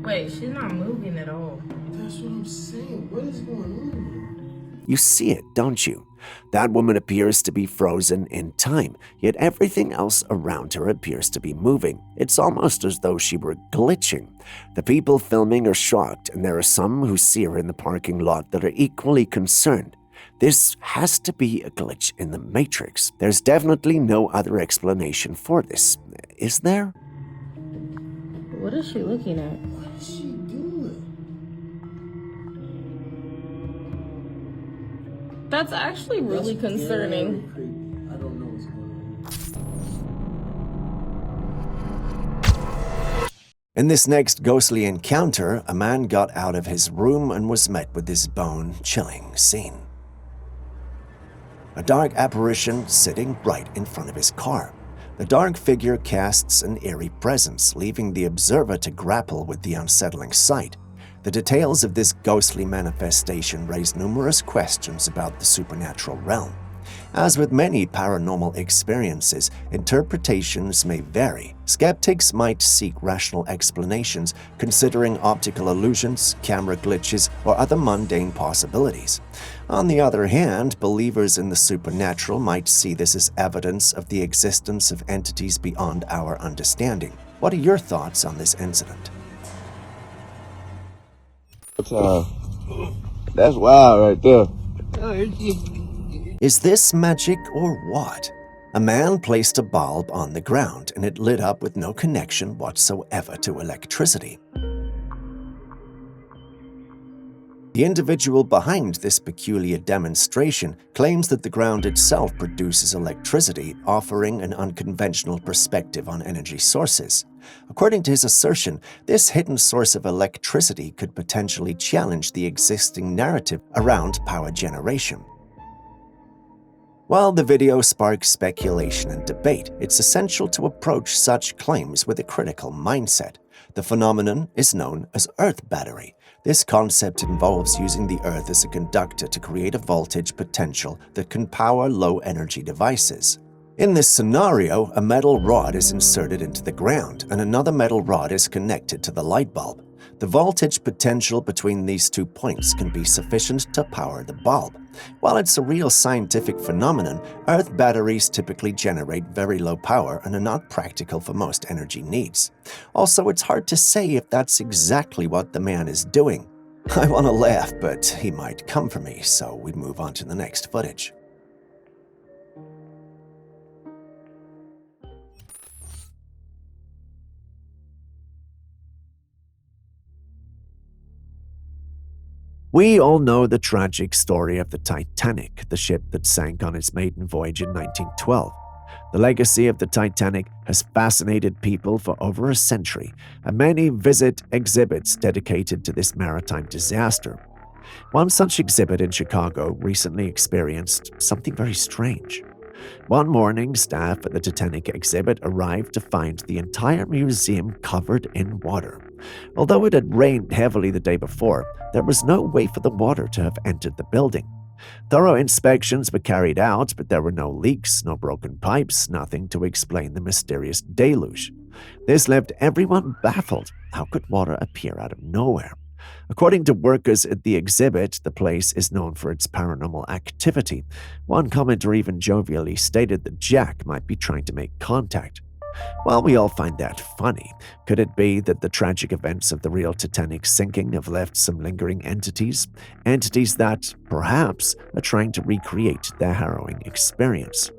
Wait, she's not moving at all. That's what I'm saying. What is going on? You see it, don't you? That woman appears to be frozen in time, yet everything else around her appears to be moving. It's almost as though she were glitching. The people filming are shocked, and there are some who see her in the parking lot that are equally concerned. This has to be a glitch in the Matrix. There's definitely no other explanation for this, is there? What is she looking at? What is she doing? That's actually really concerning. I don't know what's going on. In this next ghostly encounter, a man got out of his room and was met with this bone-chilling scene. A dark apparition sitting right in front of his car. The dark figure casts an eerie presence, leaving the observer to grapple with the unsettling sight. The details of this ghostly manifestation raise numerous questions about the supernatural realm. As with many paranormal experiences, interpretations may vary. Skeptics might seek rational explanations, considering optical illusions, camera glitches, or other mundane possibilities. On the other hand, believers in the supernatural might see this as evidence of the existence of entities beyond our understanding. What are your thoughts on this incident? That's wild right there. Is this magic or what? A man placed a bulb on the ground and it lit up with no connection whatsoever to electricity. The individual behind this peculiar demonstration claims that the ground itself produces electricity, offering an unconventional perspective on energy sources. According to his assertion, this hidden source of electricity could potentially challenge the existing narrative around power generation. While the video sparks speculation and debate, it's essential to approach such claims with a critical mindset. The phenomenon is known as Earth battery. This concept involves using the Earth as a conductor to create a voltage potential that can power low-energy devices. In this scenario, a metal rod is inserted into the ground and another metal rod is connected to the light bulb. The voltage potential between these 2 points can be sufficient to power the bulb. While it's a real scientific phenomenon, Earth batteries typically generate very low power and are not practical for most energy needs. Also, it's hard to say if that's exactly what the man is doing. I want to laugh, but he might come for me, so we move on to the next footage. We all know the tragic story of the Titanic, the ship that sank on its maiden voyage in 1912. The legacy of the Titanic has fascinated people for over a century, and many visit exhibits dedicated to this maritime disaster. One such exhibit in Chicago recently experienced something very strange. One morning, staff at the Titanic exhibit arrived to find the entire museum covered in water. Although it had rained heavily the day before, there was no way for the water to have entered the building. Thorough inspections were carried out, but there were no leaks, no broken pipes, nothing to explain the mysterious deluge. This left everyone baffled. How could water appear out of nowhere? According to workers at the exhibit, the place is known for its paranormal activity. One commenter even jovially stated that Jack might be trying to make contact. While we all find that funny, could it be that the tragic events of the real Titanic sinking have left some lingering entities? Entities that, perhaps, are trying to recreate their harrowing experience.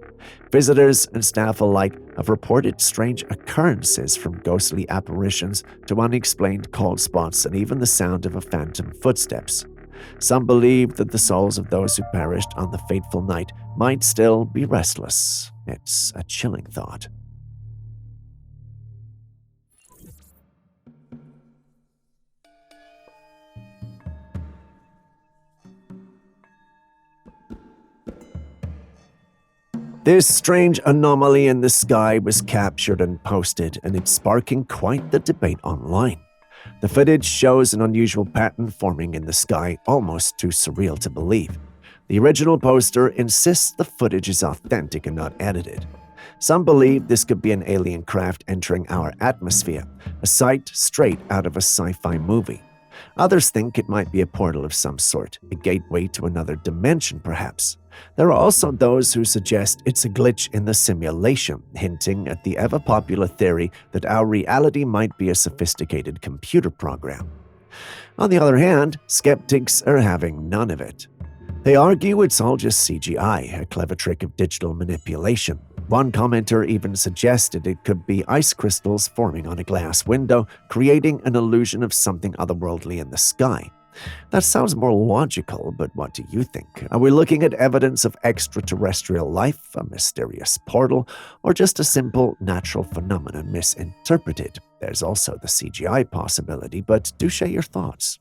Visitors and staff alike have reported strange occurrences, from ghostly apparitions to unexplained cold spots and even the sound of a phantom footsteps. Some believe that the souls of those who perished on the fateful night might still be restless. It's a chilling thought. This strange anomaly in the sky was captured and posted, and it's sparking quite the debate online. The footage shows an unusual pattern forming in the sky, almost too surreal to believe. The original poster insists the footage is authentic and not edited. Some believe this could be an alien craft entering our atmosphere, a sight straight out of a sci-fi movie. Others think it might be a portal of some sort, a gateway to another dimension perhaps. There are also those who suggest it's a glitch in the simulation, hinting at the ever-popular theory that our reality might be a sophisticated computer program. On the other hand, skeptics are having none of it. They argue it's all just CGI, a clever trick of digital manipulation. One commenter even suggested it could be ice crystals forming on a glass window, creating an illusion of something otherworldly in the sky. That sounds more logical, but what do you think? Are we looking at evidence of extraterrestrial life, a mysterious portal, or just a simple natural phenomenon misinterpreted? There's also the CGI possibility, but do share your thoughts.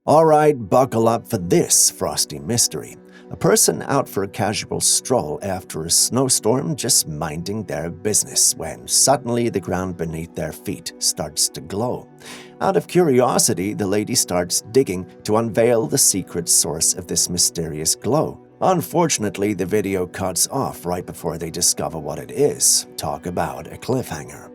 All right, buckle up for this frosty mystery. A person out for a casual stroll after a snowstorm, just minding their business, when suddenly the ground beneath their feet starts to glow. Out of curiosity, the lady starts digging to unveil the secret source of this mysterious glow. Unfortunately, the video cuts off right before they discover what it is. Talk about a cliffhanger.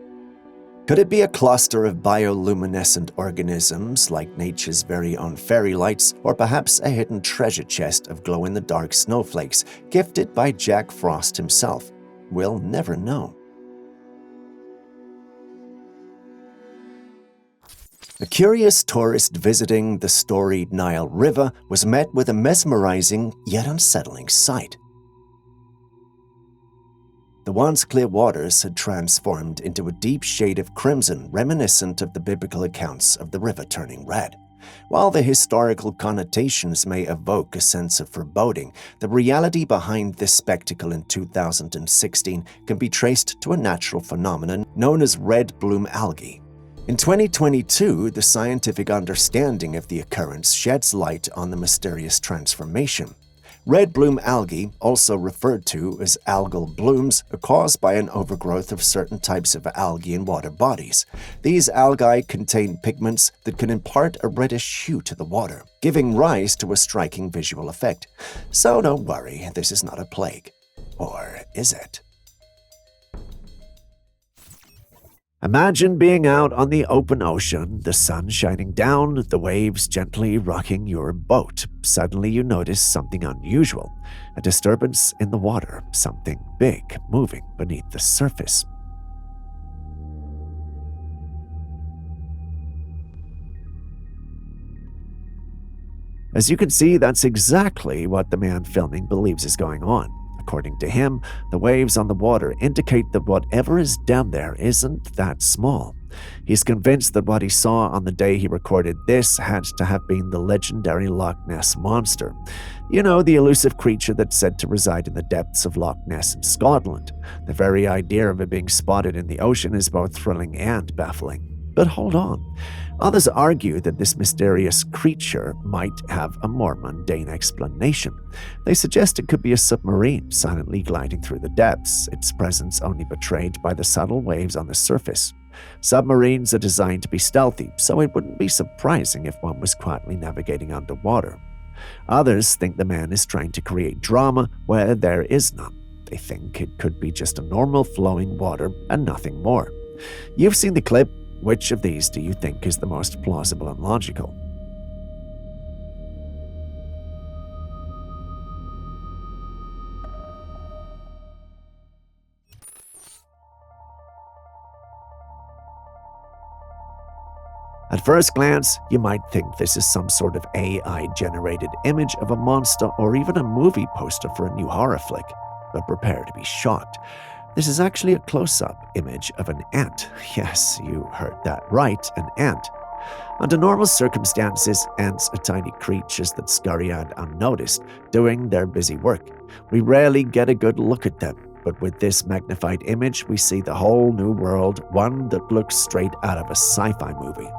Could it be a cluster of bioluminescent organisms like nature's very own fairy lights, or perhaps a hidden treasure chest of glow-in-the-dark snowflakes gifted by Jack Frost himself? We'll never know. A curious tourist visiting the storied Nile River was met with a mesmerizing yet unsettling sight. The once clear waters had transformed into a deep shade of crimson reminiscent of the biblical accounts of the river turning red. While the historical connotations may evoke a sense of foreboding, the reality behind this spectacle in 2016 can be traced to a natural phenomenon known as red bloom algae. In 2022, the scientific understanding of the occurrence sheds light on the mysterious transformation. Red bloom algae, also referred to as algal blooms, are caused by an overgrowth of certain types of algae in water bodies. These algae contain pigments that can impart a reddish hue to the water, giving rise to a striking visual effect. So don't worry, this is not a plague. Or is it? Imagine being out on the open ocean, the sun shining down, the waves gently rocking your boat. Suddenly you notice something unusual, a disturbance in the water, something big moving beneath the surface. As you can see, that's exactly what the man filming believes is going on. According to him, the waves on the water indicate that whatever is down there isn't that small. He's convinced that what he saw on the day he recorded this had to have been the legendary Loch Ness Monster. You know, the elusive creature that's said to reside in the depths of Loch Ness in Scotland. The very idea of it being spotted in the ocean is both thrilling and baffling. But hold on. Others argue that this mysterious creature might have a more mundane explanation. They suggest it could be a submarine silently gliding through the depths, its presence only betrayed by the subtle waves on the surface. Submarines are designed to be stealthy, so it wouldn't be surprising if one was quietly navigating underwater. Others think the man is trying to create drama where there is none. They think it could be just a normal flowing water and nothing more. You've seen the clip. Which of these do you think is the most plausible and logical? At first glance, you might think this is some sort of AI-generated image of a monster or even a movie poster for a new horror flick, but prepare to be shocked. This is actually a close-up image of an ant. Yes, you heard that right, an ant. Under normal circumstances, ants are tiny creatures that scurry out unnoticed, doing their busy work. We rarely get a good look at them, but with this magnified image, we see the whole new world, one that looks straight out of a sci-fi movie.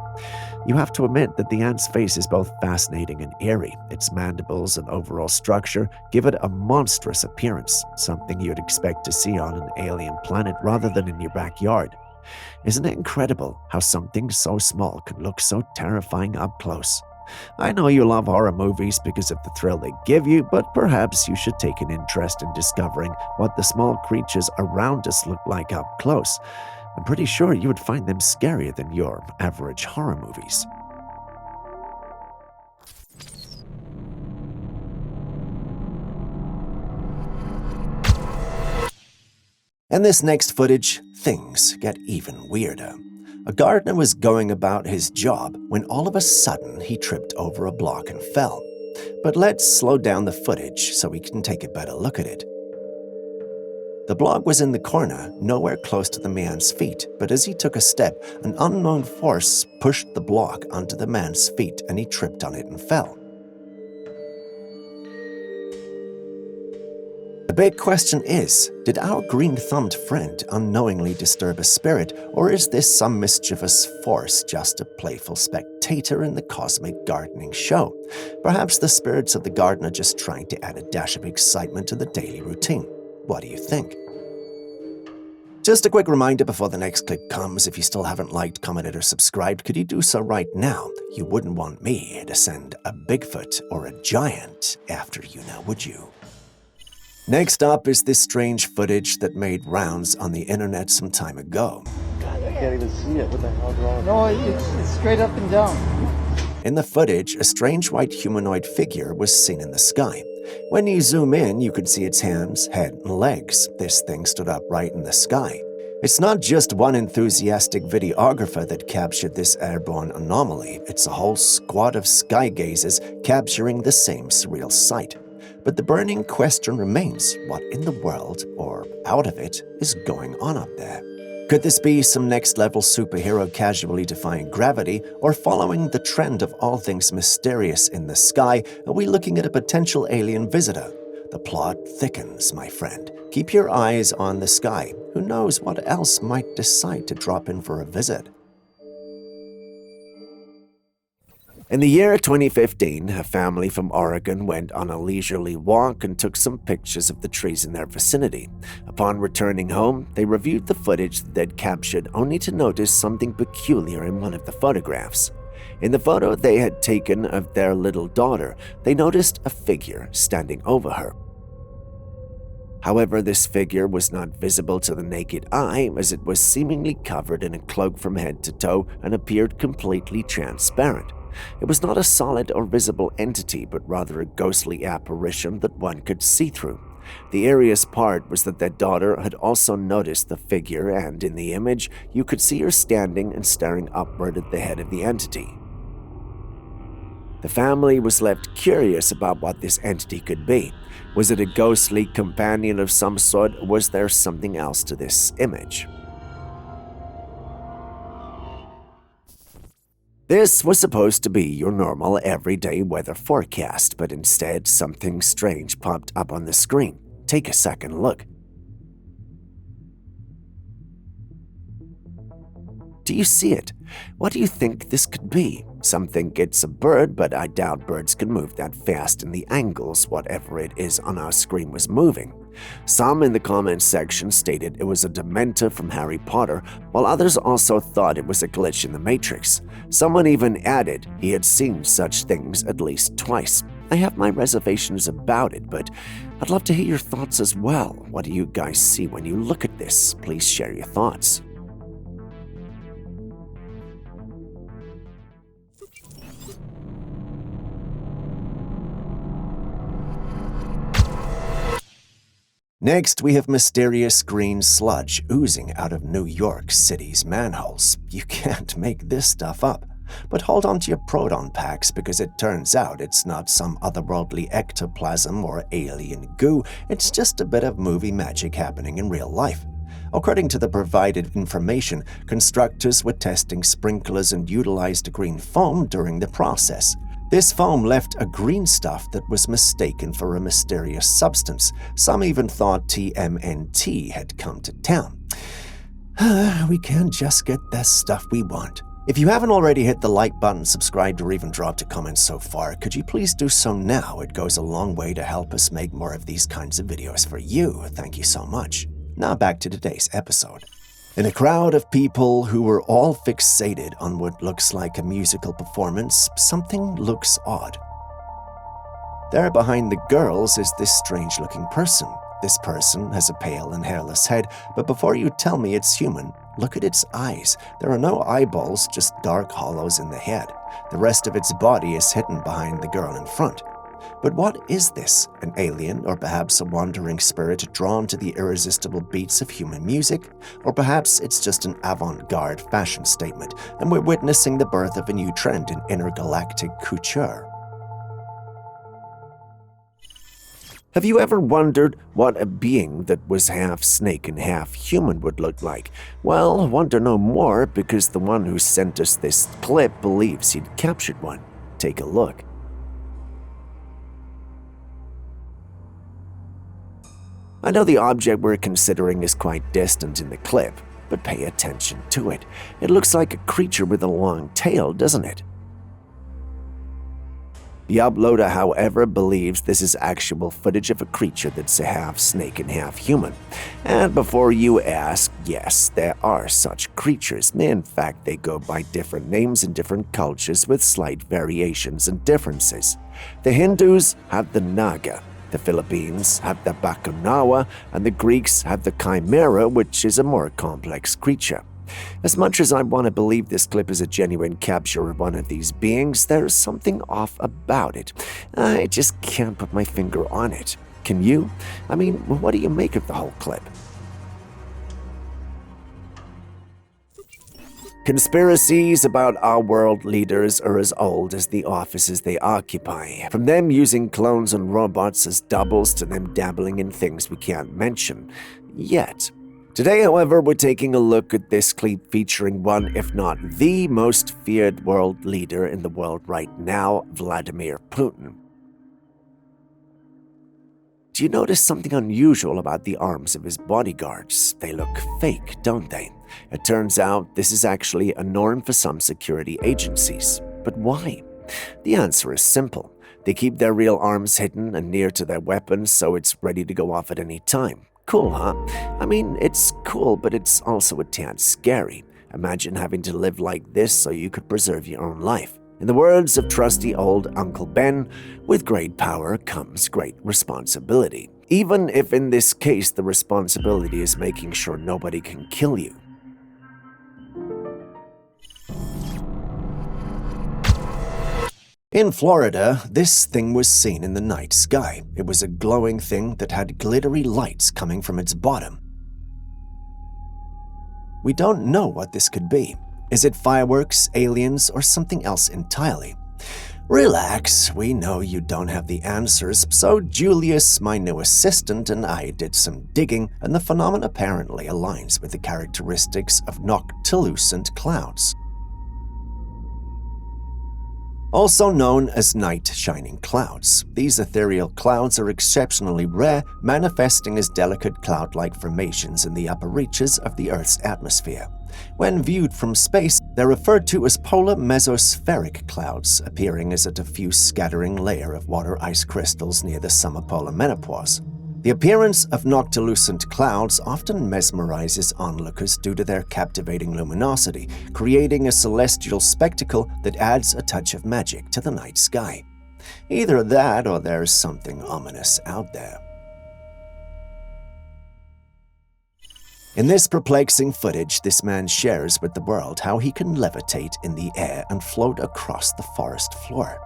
You have to admit that the ant's face is both fascinating and eerie. Its mandibles and overall structure give it a monstrous appearance, something you'd expect to see on an alien planet rather than in your backyard. Isn't it incredible how something so small can look so terrifying up close? I know you love horror movies because of the thrill they give you, but perhaps you should take an interest in discovering what the small creatures around us look like up close. I'm pretty sure you would find them scarier than your average horror movies. In this next footage, things get even weirder. A gardener was going about his job when all of a sudden he tripped over a block and fell. But let's slow down the footage so we can take a better look at it. The block was in the corner, nowhere close to the man's feet, but as he took a step, an unknown force pushed the block onto the man's feet and he tripped on it and fell. big question is, did our green-thumbed friend unknowingly disturb a spirit, or is this some mischievous force just a playful spectator in the cosmic gardening show? Perhaps the spirits of the garden are just trying to add a dash of excitement to the daily routine. What do you think? Just a quick reminder before the next clip comes, if you still haven't liked, commented, or subscribed, could you do so right now? You wouldn't want me to send a Bigfoot or a giant after you now, would you? Next up is this strange footage that made rounds on the internet some time ago. God, I can't even see it. What the hell's wrong? No, it's straight up and down. In the footage, a strange white humanoid figure was seen in the sky. When you zoom in, you could see its hands, head, and legs. This thing stood upright in the sky. It's not just one enthusiastic videographer that captured this airborne anomaly. It's a whole squad of sky gazers capturing the same surreal sight. But the burning question remains, what in the world, or out of it, is going on up there? Could this be some next-level superhero casually defying gravity, or following the trend of all things mysterious in the sky, are we looking at a potential alien visitor? The plot thickens, my friend. Keep your eyes on the sky. Who knows what else might decide to drop in for a visit? In the year 2015, a family from Oregon went on a leisurely walk and took some pictures of the trees in their vicinity. Upon returning home, they reviewed the footage that they'd captured only to notice something peculiar in one of the photographs. In the photo they had taken of their little daughter, they noticed a figure standing over her. However, this figure was not visible to the naked eye, as it was seemingly covered in a cloak from head to toe and appeared completely transparent. It was not a solid or visible entity, but rather a ghostly apparition that one could see through. The eeriest part was that their daughter had also noticed the figure, and in the image, you could see her standing and staring upward at the head of the entity. The family was left curious about what this entity could be. Was it a ghostly companion of some sort, or was there something else to this image? This was supposed to be your normal everyday weather forecast, but instead something strange popped up on the screen. Take a second look. Do you see it? What do you think this could be? Some think it's a bird, but I doubt birds can move that fast in the angles whatever it is on our screen was moving. Some in the comments section stated it was a Dementor from Harry Potter, while others also thought it was a glitch in the Matrix. Someone even added he had seen such things at least twice. I have my reservations about it, but I'd love to hear your thoughts as well. What do you guys see when you look at this? Please share your thoughts. Next, we have mysterious green sludge oozing out of New York City's manholes. You can't make this stuff up. But hold on to your proton packs, because it turns out it's not some otherworldly ectoplasm or alien goo, it's just a bit of movie magic happening in real life. According to the provided information, constructors were testing sprinklers and utilized green foam during the process. This foam left a green stuff that was mistaken for a mysterious substance. Some even thought TMNT had come to town. We can't just get the stuff we want. If you haven't already hit the like button, subscribed, or even dropped a comment so far, could you please do so now? It goes a long way to help us make more of these kinds of videos for you. Thank you so much. Now back to today's episode. In a crowd of people who were all fixated on what looks like a musical performance, something looks odd. There behind the girls is this strange-looking person. This person has a pale and hairless head, but before you tell me it's human, look at its eyes. There are no eyeballs, just dark hollows in the head. The rest of its body is hidden behind the girl in front. But what is this? An alien, or perhaps a wandering spirit drawn to the irresistible beats of human music? Or perhaps it's just an avant-garde fashion statement, and we're witnessing the birth of a new trend in intergalactic couture. Have you ever wondered what a being that was half snake and half human would look like? Well, want to know more because the one who sent us this clip believes he'd captured one. Take a look. I know the object we're considering is quite distant in the clip, but pay attention to it. It looks like a creature with a long tail, doesn't it? The uploader, however, believes this is actual footage of a creature that's half snake and half human. And before you ask, yes, there are such creatures. In fact, they go by different names in different cultures with slight variations and differences. The Hindus have the Naga, the Philippines have the Bakunawa, and the Greeks have the Chimera, which is a more complex creature. As much as I want to believe this clip is a genuine capture of one of these beings, there's something off about it. I just can't put my finger on it. Can you? I mean, what do you make of the whole clip? Conspiracies about our world leaders are as old as the offices they occupy, from them using clones and robots as doubles to them dabbling in things we can't mention yet. Today, however, we're taking a look at this clip featuring one, if not the most feared world leader in the world right now, Vladimir Putin. Do you notice something unusual about the arms of his bodyguards? They look fake, don't they? It turns out this is actually a norm for some security agencies. But why? The answer is simple. They keep their real arms hidden and near to their weapons so it's ready to go off at any time. Cool, huh? I mean, it's cool, but it's also a tad scary. Imagine having to live like this so you could preserve your own life. In the words of trusty old Uncle Ben, with great power comes great responsibility. Even if in this case the responsibility is making sure nobody can kill you. In Florida, this thing was seen in the night sky. It was a glowing thing that had glittery lights coming from its bottom. We don't know what this could be. Is it fireworks, aliens, or something else entirely? Relax, we know you don't have the answers, so Julius, my new assistant, and I did some digging, and the phenomenon apparently aligns with the characteristics of noctilucent clouds. Also known as night shining clouds, these ethereal clouds are exceptionally rare, manifesting as delicate cloud-like formations in the upper reaches of the Earth's atmosphere. When viewed from space, they're referred to as polar mesospheric clouds, appearing as a diffuse scattering layer of water ice crystals near the summer polar menopause. The appearance of noctilucent clouds often mesmerizes onlookers due to their captivating luminosity, creating a celestial spectacle that adds a touch of magic to the night sky. Either that or there's something ominous out there. In this perplexing footage, this man shares with the world how he can levitate in the air and float across the forest floor.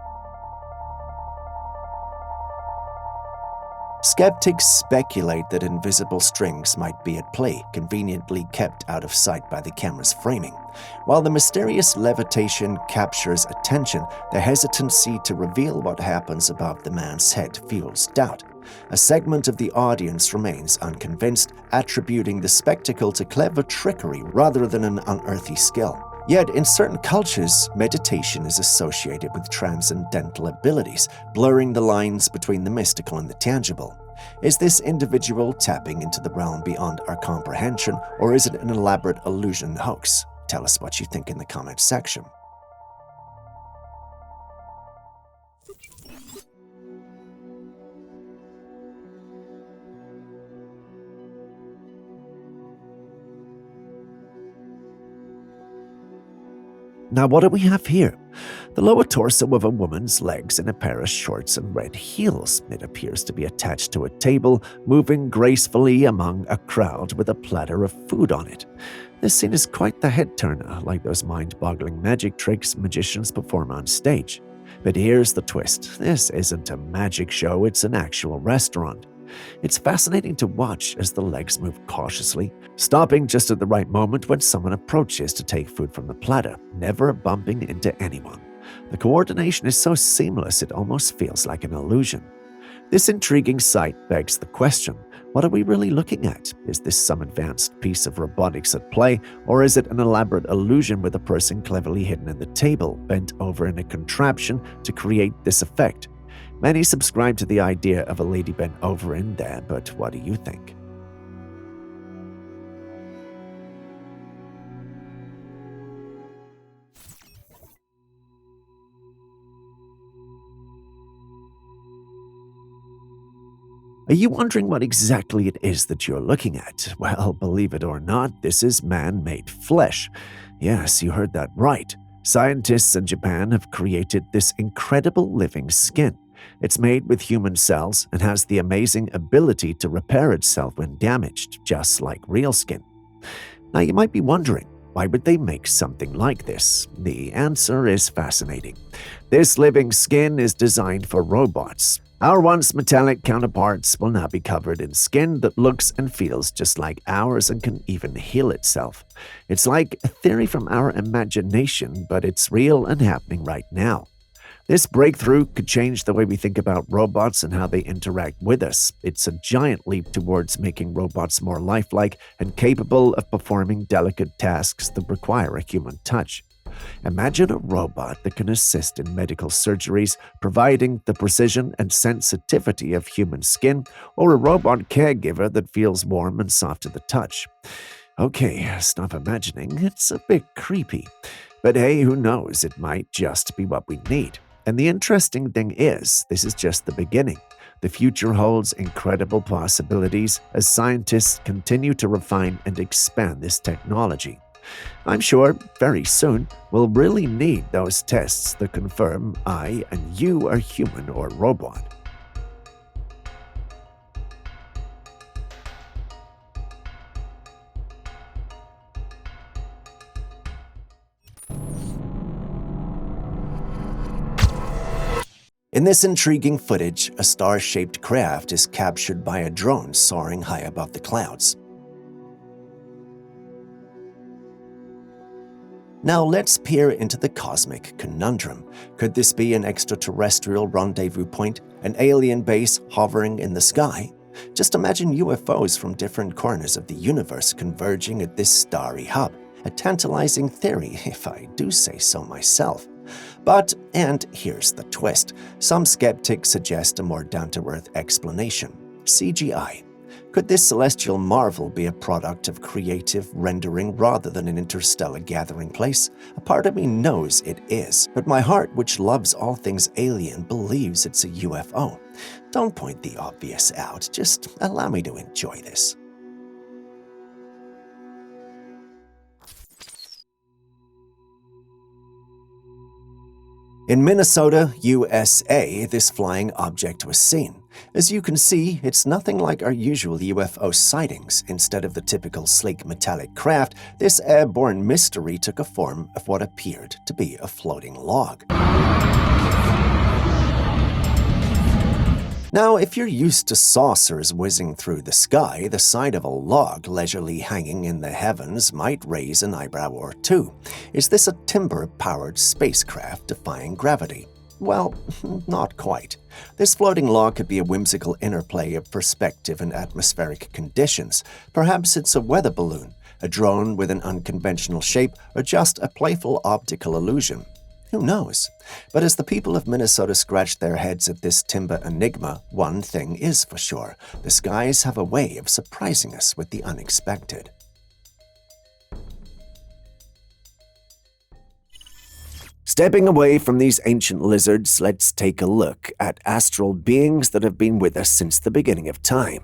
Skeptics speculate that invisible strings might be at play, conveniently kept out of sight by the camera's framing. While the mysterious levitation captures attention, the hesitancy to reveal what happens above the man's head fuels doubt. A segment of the audience remains unconvinced, attributing the spectacle to clever trickery rather than an unearthly skill. Yet, in certain cultures, meditation is associated with transcendental abilities, blurring the lines between the mystical and the tangible. Is this individual tapping into the realm beyond our comprehension, or is it an elaborate illusion hoax? Tell us what you think in the comments section. Now what do we have here? The lower torso of a woman's legs in a pair of shorts and red heels. It appears to be attached to a table, moving gracefully among a crowd with a platter of food on it. This scene is quite the head-turner, like those mind-boggling magic tricks magicians perform on stage. But here's the twist. This isn't a magic show, it's an actual restaurant. It's fascinating to watch as the legs move cautiously, stopping just at the right moment when someone approaches to take food from the platter, never bumping into anyone. The coordination is so seamless it almost feels like an illusion. This intriguing sight begs the question, what are we really looking at? Is this some advanced piece of robotics at play, or is it an elaborate illusion with a person cleverly hidden in the table, bent over in a contraption to create this effect? Many subscribe to the idea of a lady bent over in there, but what do you think? Are you wondering what exactly it is that you're looking at? Well, believe it or not, this is man-made flesh. Yes, you heard that right. Scientists in Japan have created this incredible living skin. It's made with human cells and has the amazing ability to repair itself when damaged, just like real skin. Now, you might be wondering, why would they make something like this? The answer is fascinating. This living skin is designed for robots. Our once metallic counterparts will now be covered in skin that looks and feels just like ours and can even heal itself. It's like a theory from our imagination, but it's real and happening right now. This breakthrough could change the way we think about robots and how they interact with us. It's a giant leap towards making robots more lifelike and capable of performing delicate tasks that require a human touch. Imagine a robot that can assist in medical surgeries, providing the precision and sensitivity of human skin, or a robot caregiver that feels warm and soft to the touch. Okay, stop imagining. It's a bit creepy. But hey, who knows? It might just be what we need. And the interesting thing is, this is just the beginning. The future holds incredible possibilities as scientists continue to refine and expand this technology. I'm sure very soon we'll really need those tests that confirm I and you are human or robot. In this intriguing footage, a star-shaped craft is captured by a drone soaring high above the clouds. Now let's peer into the cosmic conundrum. Could this be an extraterrestrial rendezvous point, an alien base hovering in the sky? Just imagine UFOs from different corners of the universe converging at this starry hub. A tantalizing theory, if I do say so myself. But, and here's the twist, some skeptics suggest a more down-to-earth explanation: CGI. Could this celestial marvel be a product of creative rendering rather than an interstellar gathering place? A part of me knows it is, but my heart, which loves all things alien, believes it's a UFO. Don't point the obvious out, just allow me to enjoy this. In Minnesota, USA, this flying object was seen. As you can see, it's nothing like our usual UFO sightings. Instead of the typical sleek metallic craft, this airborne mystery took a form of what appeared to be a floating log. Now, if you're used to saucers whizzing through the sky, the sight of a log leisurely hanging in the heavens might raise an eyebrow or two. Is this a timber-powered spacecraft defying gravity? Well, not quite. This floating log could be a whimsical interplay of perspective and atmospheric conditions. Perhaps it's a weather balloon, a drone with an unconventional shape, or just a playful optical illusion. Who knows? But as the people of Minnesota scratch their heads at this timber enigma, one thing is for sure: the skies have a way of surprising us with the unexpected. Stepping away from these ancient lizards, let's take a look at astral beings that have been with us since the beginning of time.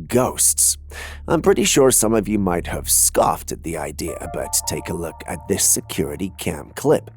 Ghosts. I'm pretty sure some of you might have scoffed at the idea, but take a look at this security cam clip.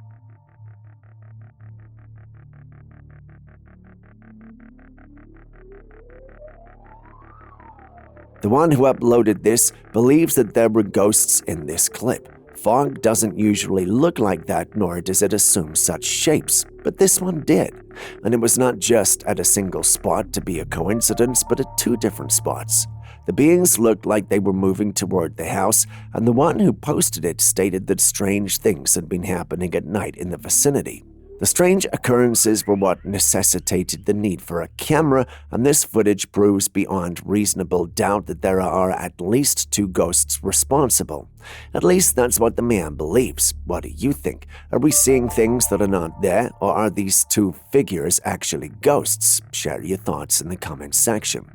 The one who uploaded this believes that there were ghosts in this clip. Fog doesn't usually look like that, nor does it assume such shapes, but this one did. And it was not just at a single spot to be a coincidence, but at two different spots. The beings looked like they were moving toward the house, and the one who posted it stated that strange things had been happening at night in the vicinity. The strange occurrences were what necessitated the need for a camera, and this footage proves beyond reasonable doubt that there are at least 2 ghosts responsible. At least that's what the man believes. What do you think? Are we seeing things that are not there, or are these 2 figures actually ghosts? Share your thoughts in the comments section.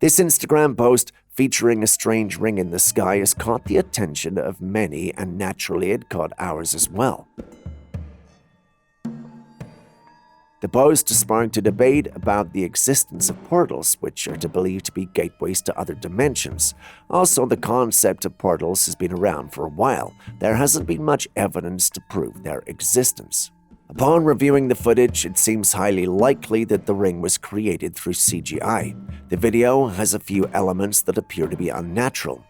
This Instagram post featuring a strange ring in the sky has caught the attention of many, and naturally it caught ours as well. The post sparked a debate about the existence of portals, which are believed to be gateways to other dimensions. Also, the concept of portals has been around for a while. There hasn't been much evidence to prove their existence. Upon reviewing the footage, it seems highly likely that the ring was created through CGI. The video has a few elements that appear to be unnatural.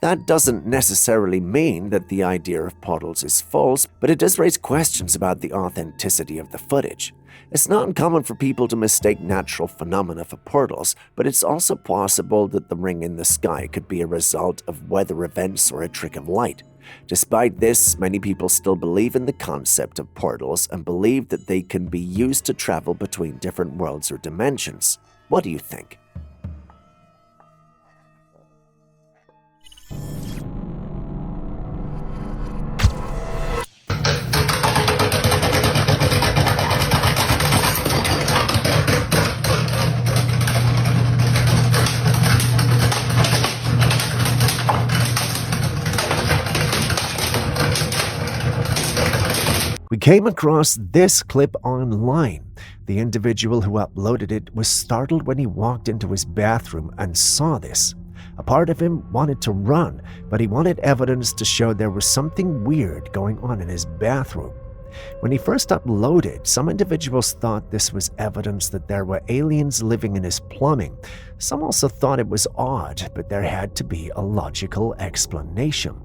That doesn't necessarily mean that the idea of portals is false, but it does raise questions about the authenticity of the footage. It's not uncommon for people to mistake natural phenomena for portals, but it's also possible that the ring in the sky could be a result of weather events or a trick of light. Despite this, many people still believe in the concept of portals and believe that they can be used to travel between different worlds or dimensions. What do you think? We came across this clip online. The individual who uploaded it was startled when he walked into his bathroom and saw this. A part of him wanted to run, but he wanted evidence to show there was something weird going on in his bathroom. When he first uploaded, some individuals thought this was evidence that there were aliens living in his plumbing. Some also thought it was odd, but there had to be a logical explanation.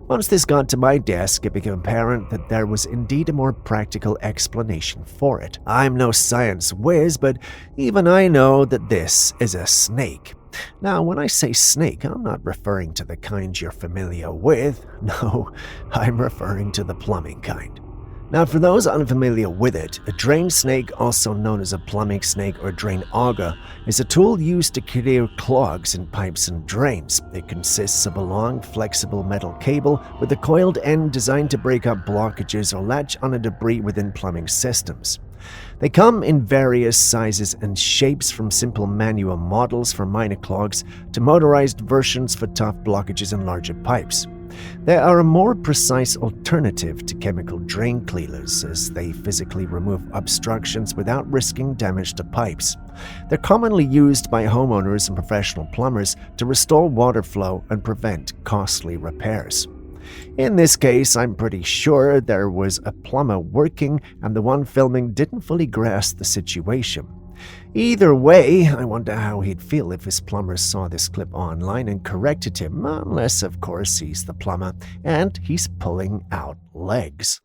Once this got to my desk, it became apparent that there was indeed a more practical explanation for it. I'm no science whiz, but even I know that this is a snake. Now, when I say snake, I'm not referring to the kind you're familiar with. No, I'm referring to the plumbing kind. Now, for those unfamiliar with it, a drain snake, also known as a plumbing snake or drain auger, is a tool used to clear clogs in pipes and drains. It consists of a long, flexible metal cable with a coiled end designed to break up blockages or latch onto debris within plumbing systems. They come in various sizes and shapes, from simple manual models for minor clogs to motorized versions for tough blockages and larger pipes. They are a more precise alternative to chemical drain cleaners, as they physically remove obstructions without risking damage to pipes. They're commonly used by homeowners and professional plumbers to restore water flow and prevent costly repairs. In this case, I'm pretty sure there was a plumber working and the one filming didn't fully grasp the situation. Either way, I wonder how he'd feel if his plumber saw this clip online and corrected him, unless of course he's the plumber and he's pulling out legs.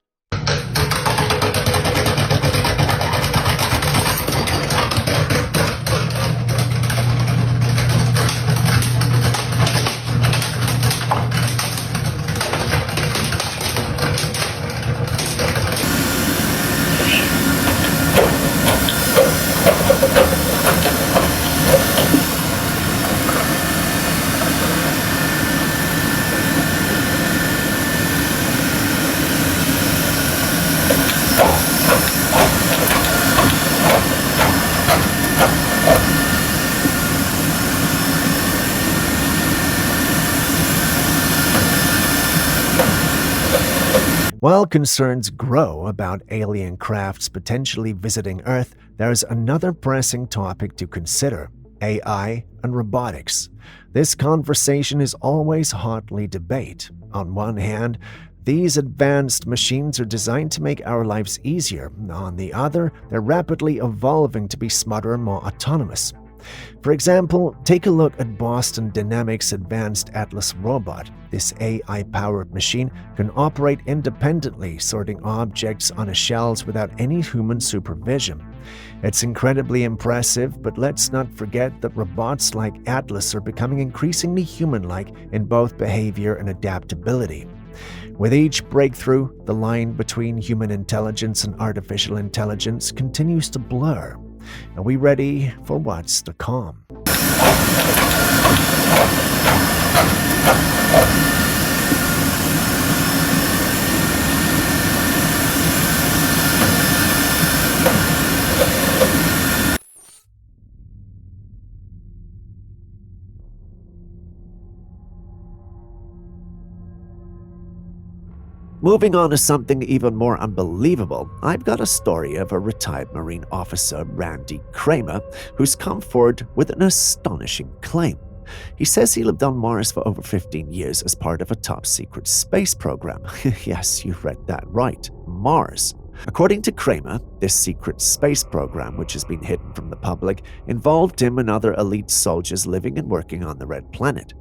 While concerns grow about alien crafts potentially visiting Earth, there's another pressing topic to consider: AI and robotics. This conversation is always hotly debated. On one hand, these advanced machines are designed to make our lives easier. On the other, they're rapidly evolving to be smarter and more autonomous. For example, take a look at Boston Dynamics' advanced Atlas robot. This AI-powered machine can operate independently, sorting objects on shelves without any human supervision. It's incredibly impressive, but let's not forget that robots like Atlas are becoming increasingly human-like in both behavior and adaptability. With each breakthrough, the line between human intelligence and artificial intelligence continues to blur. Are we ready for what's to come? Moving on to something even more unbelievable, I've got a story of a retired Marine officer, Randy Kramer, who's come forward with an astonishing claim. He says he lived on Mars for over 15 years as part of a top-secret space program. Yes, you read that right, Mars. According to Kramer, this secret space program, which has been hidden from the public, involved him and other elite soldiers living and working on the Red Planet.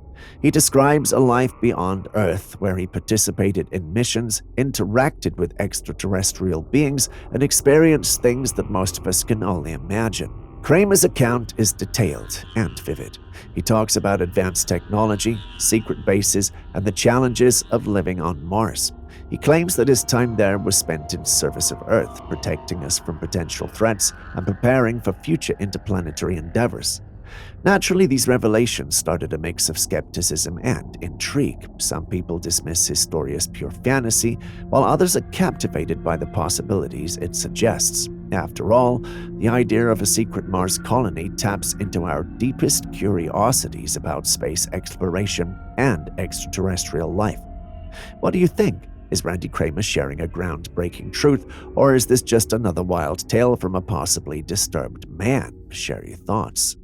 He describes a life beyond Earth where he participated in missions, interacted with extraterrestrial beings, and experienced things that most of us can only imagine. Kramer's account is detailed and vivid. He talks about advanced technology, secret bases, and the challenges of living on Mars. He claims that his time there was spent in service of Earth, protecting us from potential threats and preparing for future interplanetary endeavors. Naturally, these revelations started a mix of skepticism and intrigue. Some people dismiss his story as pure fantasy, while others are captivated by the possibilities it suggests. After all, the idea of a secret Mars colony taps into our deepest curiosities about space exploration and extraterrestrial life. What do you think? Is Randy Kramer sharing a groundbreaking truth, or is this just another wild tale from a possibly disturbed man? Share your thoughts.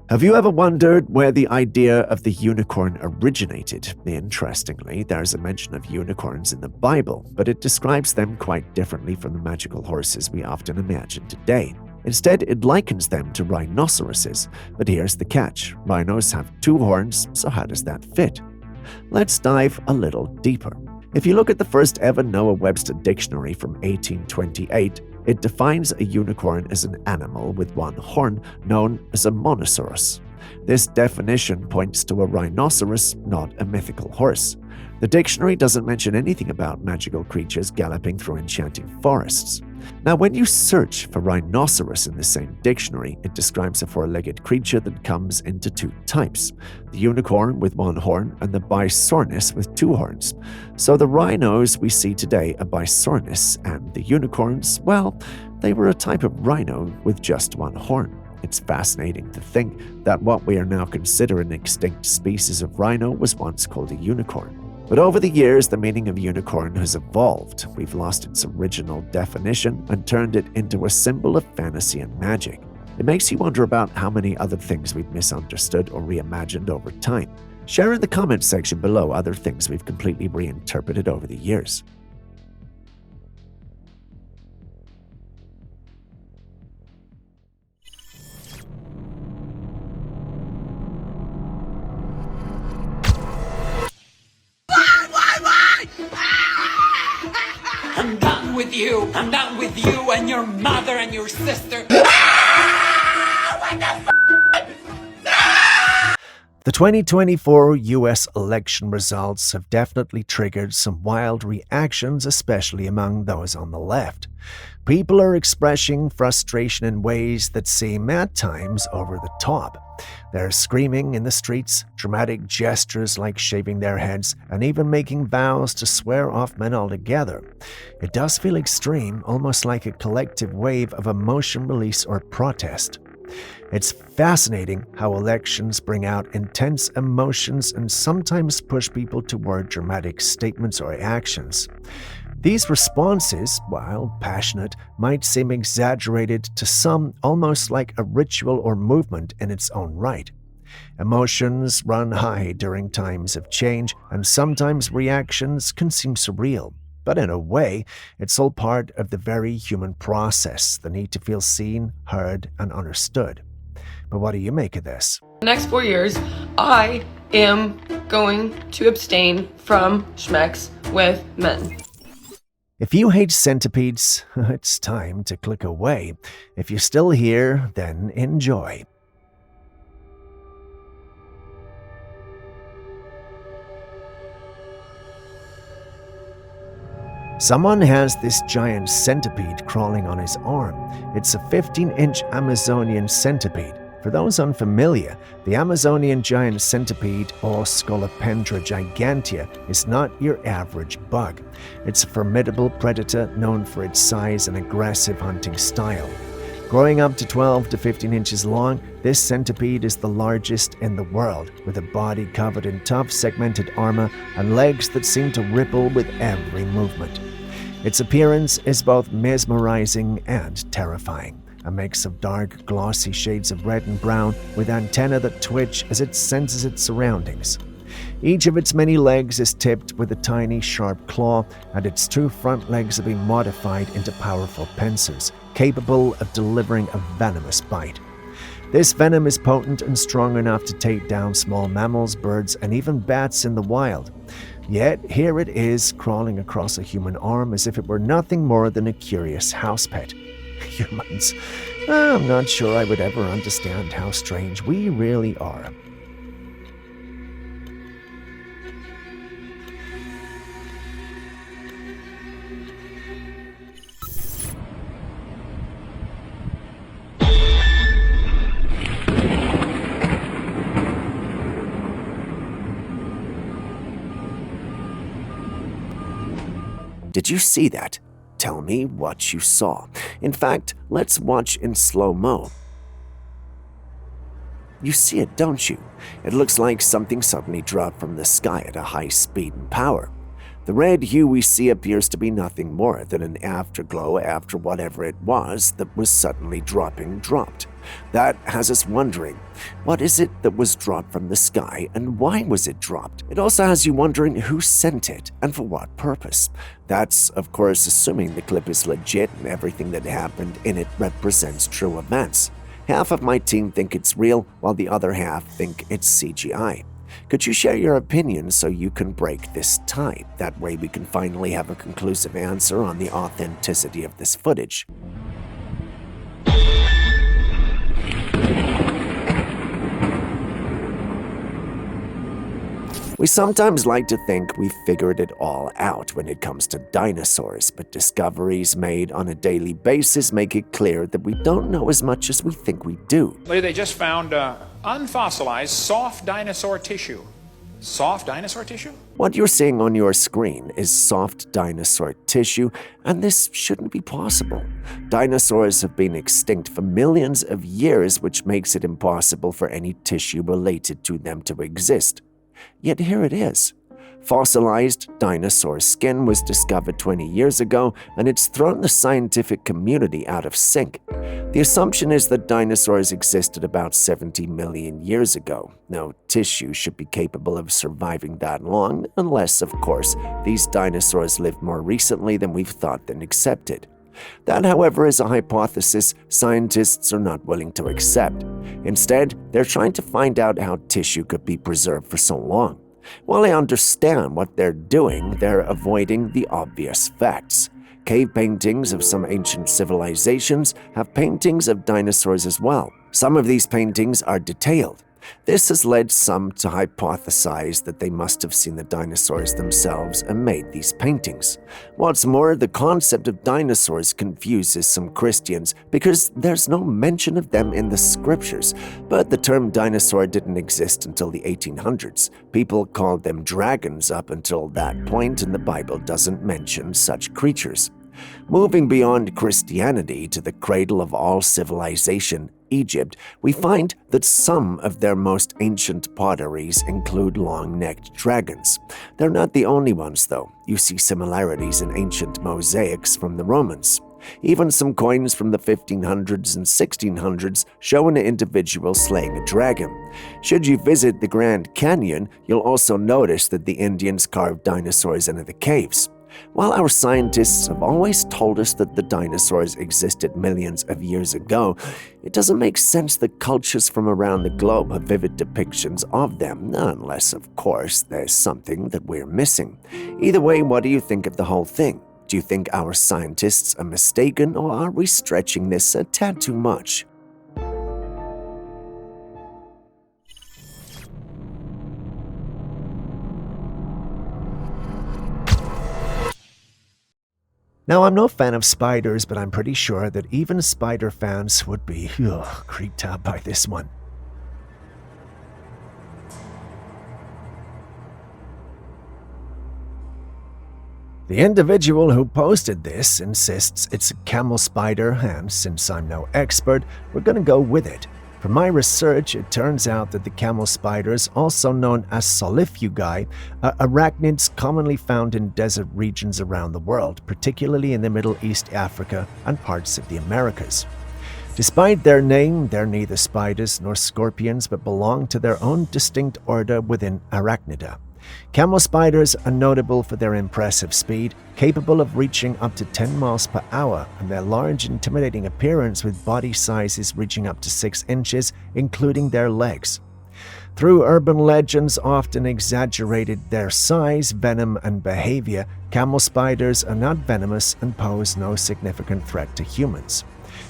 Have you ever wondered where the idea of the unicorn originated? Interestingly, there's a mention of unicorns in the Bible, but it describes them quite differently from the magical horses we often imagine today. Instead, it likens them to rhinoceroses. But here's the catch. Rhinos have 2 horns, so how does that fit? Let's dive a little deeper. If you look at the first ever Noah Webster dictionary from 1828, it defines a unicorn as an animal with 1 horn known as a monoceros. This definition points to a rhinoceros, not a mythical horse. The dictionary doesn't mention anything about magical creatures galloping through enchanting forests. Now, when you search for rhinoceros in the same dictionary, it describes a 4-legged creature that comes into 2 types: the unicorn with 1 horn and the bisornis with 2 horns. So the rhinos we see today are bisornis, and the unicorns, well, they were a type of rhino with just 1 horn. It's fascinating to think that what we are now considering an extinct species of rhino was once called a unicorn. But over the years, the meaning of unicorn has evolved. We've lost its original definition and turned it into a symbol of fantasy and magic. It makes you wonder about how many other things we've misunderstood or reimagined over time. Share in the comments section below other things we've completely reinterpreted over the years. I'm done with you. I'm done with you and your mother and your sister. The 2024 US election results have definitely triggered some wild reactions, especially among those on the left. People are expressing frustration in ways that seem at times over the top. They're screaming in the streets, dramatic gestures like shaving their heads, and even making vows to swear off men altogether. It does feel extreme, almost like a collective wave of emotion release or protest. It's fascinating how elections bring out intense emotions and sometimes push people toward dramatic statements or actions. These responses, while passionate, might seem exaggerated to some, almost like a ritual or movement in its own right. Emotions run high during times of change, and sometimes reactions can seem surreal. But in a way, it's all part of the very human process, the need to feel seen, heard, and understood. But what do you make of this? The next 4 years, I am going to abstain from schmex with men. If you hate centipedes, it's time to click away. If you're still here, then enjoy. Someone has this giant centipede crawling on his arm. It's a 15-inch Amazonian centipede. For those unfamiliar, the Amazonian giant centipede, or Scolopendra gigantea, is not your average bug. It's a formidable predator known for its size and aggressive hunting style. Growing up to 12 to 15 inches long, this centipede is the largest in the world, with a body covered in tough segmented armor and legs that seem to ripple with every movement. Its appearance is both mesmerizing and terrifying, a mix of dark, glossy shades of red and brown with antennae that twitch as it senses its surroundings. Each of its many legs is tipped with a tiny, sharp claw, and its two front legs have been modified into powerful pincers, capable of delivering a venomous bite. This venom is potent and strong enough to take down small mammals, birds, and even bats in the wild. Yet here it is, crawling across a human arm as if it were nothing more than a curious house pet. Humans. I'm not sure I would ever understand how strange we really are. Did you see that? Tell me what you saw. In fact, let's watch in slow-mo. You see it, don't you? It looks like something suddenly dropped from the sky at a high speed and power. The red hue we see appears to be nothing more than an afterglow after whatever it was that was suddenly dropped. That has us wondering, what is it that was dropped from the sky and why was it dropped? It also has you wondering who sent it and for what purpose. That's, of course, assuming the clip is legit and everything that happened in it represents true events. Half of my team think it's real, while the other half think it's CGI. Could you share your opinion so you can break this tie? That way we can finally have a conclusive answer on the authenticity of this footage. We sometimes like to think we've figured it all out when it comes to dinosaurs, but discoveries made on a daily basis make it clear that we don't know as much as we think we do. They just found unfossilized soft dinosaur tissue. Soft dinosaur tissue? What you're seeing on your screen is soft dinosaur tissue, and this shouldn't be possible. Dinosaurs have been extinct for millions of years, which makes it impossible for any tissue related to them to exist. Yet here it is. Fossilized dinosaur skin was discovered 20 years ago, and it's thrown the scientific community out of sync. The assumption is that dinosaurs existed about 70 million years ago. No tissue should be capable of surviving that long, unless, of course, these dinosaurs lived more recently than we've thought and accepted. That, however, is a hypothesis scientists are not willing to accept. Instead, they're trying to find out how tissue could be preserved for so long. While I understand what they're doing, they're avoiding the obvious facts. Cave paintings of some ancient civilizations have paintings of dinosaurs as well. Some of these paintings are detailed. This has led some to hypothesize that they must have seen the dinosaurs themselves and made these paintings. What's more, the concept of dinosaurs confuses some Christians because there's no mention of them in the scriptures, but the term dinosaur didn't exist until the 1800s. People called them dragons up until that point, and the Bible doesn't mention such creatures. Moving beyond Christianity to the cradle of all civilization, Egypt, we find that some of their most ancient potteries include long-necked dragons. They're not the only ones, though. You see similarities in ancient mosaics from the Romans. Even some coins from the 1500s and 1600s show an individual slaying a dragon. Should you visit the Grand Canyon, you'll also notice that the Indians carved dinosaurs into the caves. While our scientists have always told us that the dinosaurs existed millions of years ago, it doesn't make sense that cultures from around the globe have vivid depictions of them, unless, of course, there's something that we're missing. Either way, what do you think of the whole thing? Do you think our scientists are mistaken, or are we stretching this a tad too much? Now, I'm no fan of spiders, but I'm pretty sure that even spider fans would be creeped out by this one. The individual who posted this insists it's a camel spider, and since I'm no expert, we're gonna go with it. From my research, it turns out that the camel spiders, also known as solifugi, are arachnids commonly found in desert regions around the world, particularly in the Middle East, Africa, and parts of the Americas. Despite their name, they're neither spiders nor scorpions, but belong to their own distinct order within Arachnida. Camel spiders are notable for their impressive speed, capable of reaching up to 10 miles per hour, and their large, intimidating appearance with body sizes reaching up to 6 inches, including their legs. Through urban legends often exaggerated their size, venom, and behavior, camel spiders are not venomous and pose no significant threat to humans.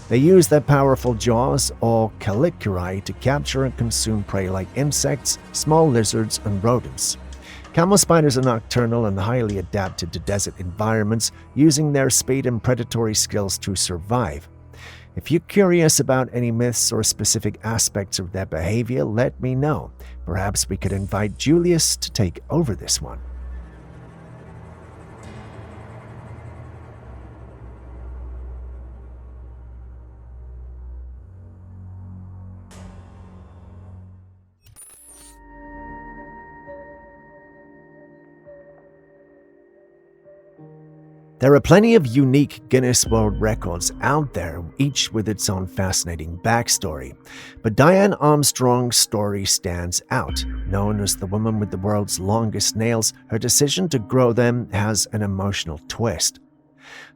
They use their powerful jaws, or caliculae, to capture and consume prey like insects, small lizards, and rodents. Camel spiders are nocturnal and highly adapted to desert environments, using their speed and predatory skills to survive. If you're curious about any myths or specific aspects of their behavior, let me know. Perhaps we could invite Julius to take over this one. There are plenty of unique Guinness World Records out there, each with its own fascinating backstory. But Diane Armstrong's story stands out. Known as the woman with the world's longest nails, her decision to grow them has an emotional twist.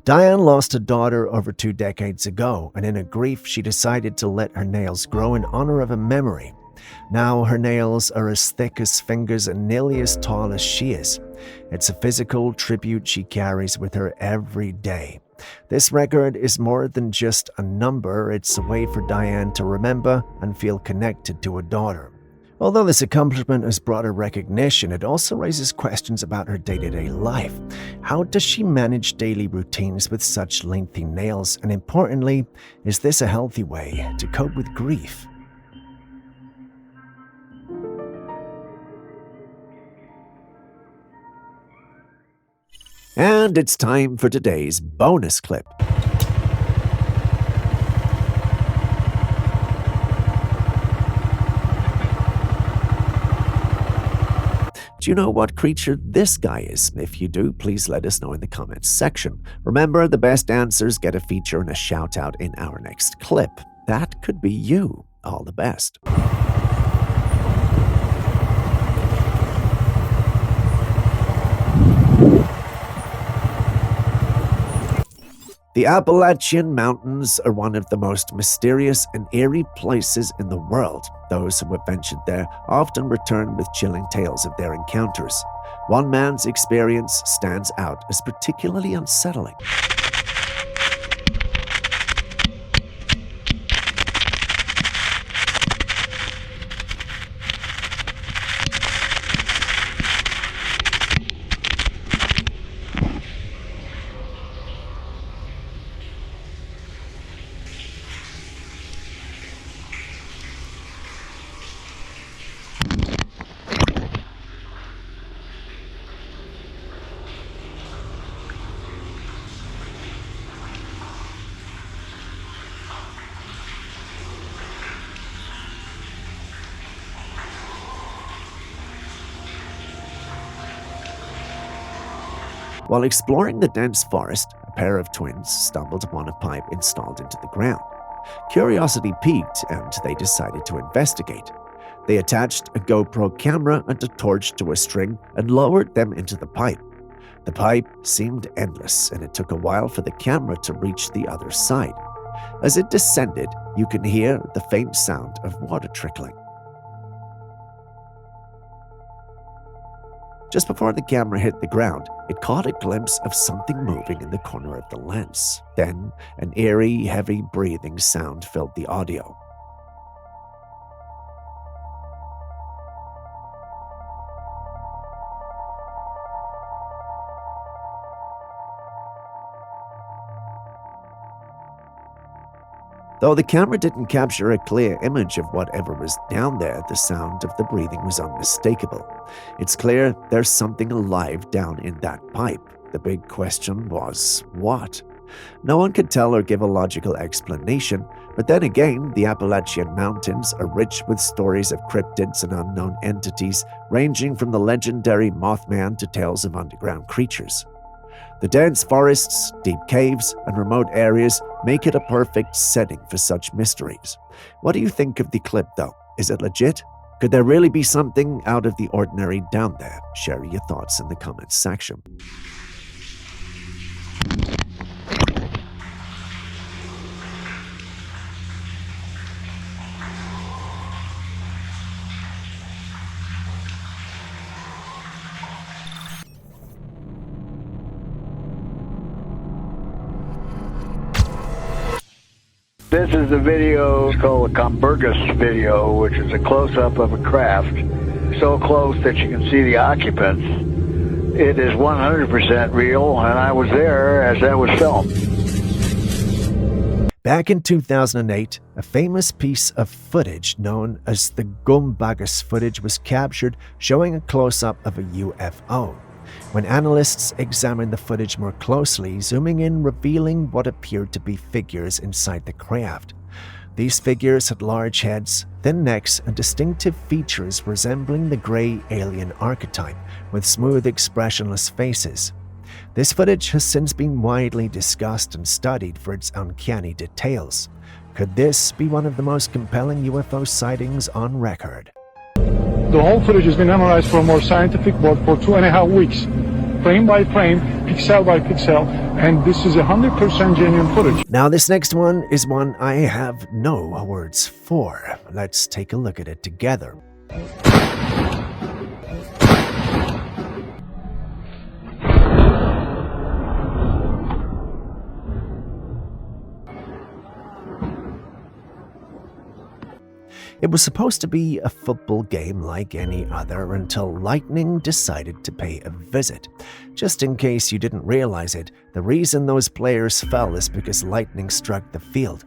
Diane lost a daughter over 2 decades ago, and in her grief, she decided to let her nails grow in honor of a memory. Now her nails are as thick as fingers and nearly as tall as she is. It's a physical tribute she carries with her every day. This record is more than just a number, it's a way for Diane to remember and feel connected to her daughter. Although this accomplishment has brought her recognition, it also raises questions about her day-to-day life. How does she manage daily routines with such lengthy nails? And importantly, is this a healthy way to cope with grief? And it's time for today's bonus clip. Do you know what creature this guy is? If you do, please let us know in the comments section. Remember, the best answers get a feature and a shout out in our next clip. That could be you. All the best. The Appalachian Mountains are one of the most mysterious and eerie places in the world. Those who have ventured there often return with chilling tales of their encounters. One man's experience stands out as particularly unsettling. While exploring the dense forest, a pair of twins stumbled upon a pipe installed into the ground. Curiosity piqued, and they decided to investigate. They attached a GoPro camera and a torch to a string and lowered them into the pipe. The pipe seemed endless, and it took a while for the camera to reach the other side. As it descended, you can hear the faint sound of water trickling. Just before the camera hit the ground, it caught a glimpse of something moving in the corner of the lens. Then, an eerie, heavy breathing sound filled the audio. Though the camera didn't capture a clear image of whatever was down there, the sound of the breathing was unmistakable. It's clear there's something alive down in that pipe. The big question was, what? No one could tell or give a logical explanation, but then again, the Appalachian Mountains are rich with stories of cryptids and unknown entities, ranging from the legendary Mothman to tales of underground creatures. The dense forests, deep caves, and remote areas make it a perfect setting for such mysteries. What do you think of the clip, though? Is it legit? Could there really be something out of the ordinary down there? Share your thoughts in the comments section. This is the video, it's called a Goombas video, which is a close-up of a craft, so close that you can see the occupants. It is 100% real, and I was there as that was filmed. Back in 2008, a famous piece of footage known as the Goombas footage was captured, showing a close-up of a UFO. When analysts examined the footage more closely, zooming in, revealing what appeared to be figures inside the craft. These figures had large heads, thin necks, and distinctive features resembling the gray alien archetype, with smooth, expressionless faces. This footage has since been widely discussed and studied for its uncanny details. Could this be one of the most compelling UFO sightings on record? The whole footage has been analyzed for a more scientific work for 2.5 weeks, frame by frame, pixel by pixel, and this is 100% genuine footage. Now this next one is one I have no words for. Let's take a look at it together. It was supposed to be a football game like any other until lightning decided to pay a visit. Just in case you didn't realize it, the reason those players fell is because lightning struck the field.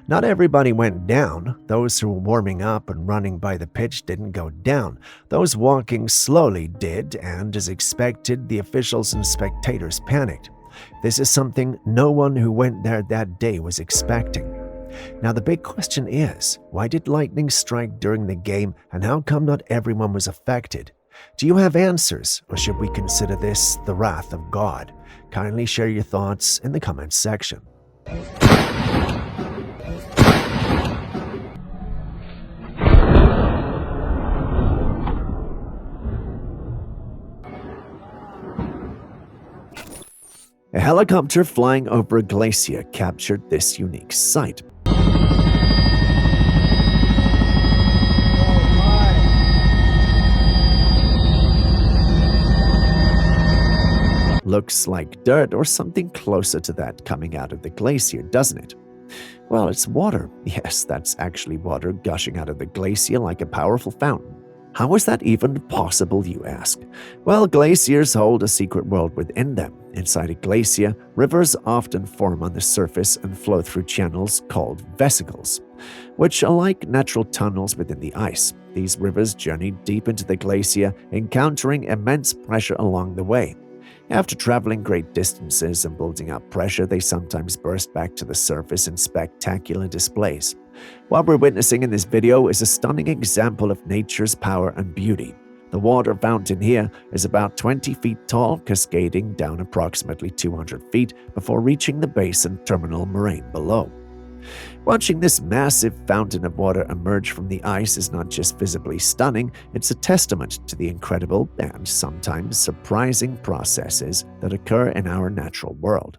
Not everybody went down. Those who were warming up and running by the pitch didn't go down. Those walking slowly did, and as expected, the officials and spectators panicked. This is something no one who went there that day was expecting. Now the big question is, why did lightning strike during the game, and how come not everyone was affected? Do you have answers, or should we consider this the wrath of God? Kindly share your thoughts in the comments section. A helicopter flying over a glacier captured this unique sight. Looks like dirt or something closer to that coming out of the glacier, doesn't it? Well, it's water. Yes, that's actually water gushing out of the glacier like a powerful fountain. How is that even possible, you ask? Well, glaciers hold a secret world within them. Inside a glacier, rivers often form on the surface and flow through channels called vesicles, which are like natural tunnels within the ice. These rivers journey deep into the glacier, encountering immense pressure along the way. After traveling great distances and building up pressure, they sometimes burst back to the surface in spectacular displays. What we're witnessing in this video is a stunning example of nature's power and beauty. The water fountain here is about 20 feet tall, cascading down approximately 200 feet before reaching the base and terminal moraine below. Watching this massive fountain of water emerge from the ice is not just visibly stunning, it's a testament to the incredible and sometimes surprising processes that occur in our natural world.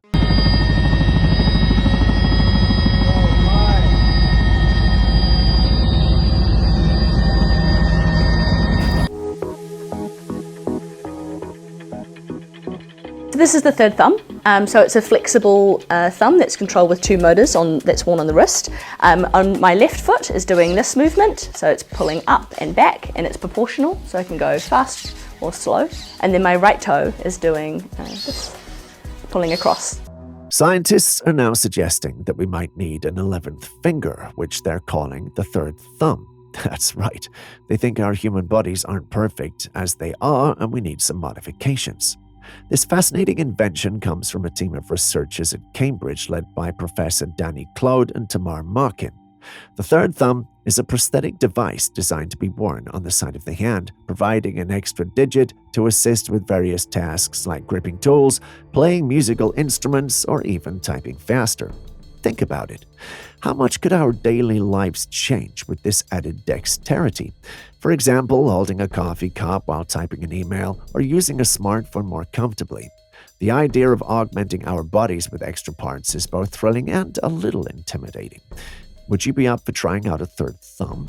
This is the third thumb, so it's a flexible thumb that's controlled with two motors that's worn on the wrist. On my left foot is doing this movement, so it's pulling up and back, and it's proportional, so I can go fast or slow. And then my right toe is doing this, pulling across. Scientists are now suggesting that we might need an 11th finger, which they're calling the third thumb. That's right. They think our human bodies aren't perfect as they are, and we need some modifications. This fascinating invention comes from a team of researchers at Cambridge led by Professor Danny Claude and Tamar Markin. The third thumb is a prosthetic device designed to be worn on the side of the hand, providing an extra digit to assist with various tasks like gripping tools, playing musical instruments, or even typing faster. Think about it. How much could our daily lives change with this added dexterity? For example, holding a coffee cup while typing an email or using a smartphone more comfortably. The idea of augmenting our bodies with extra parts is both thrilling and a little intimidating. Would you be up for trying out a third thumb?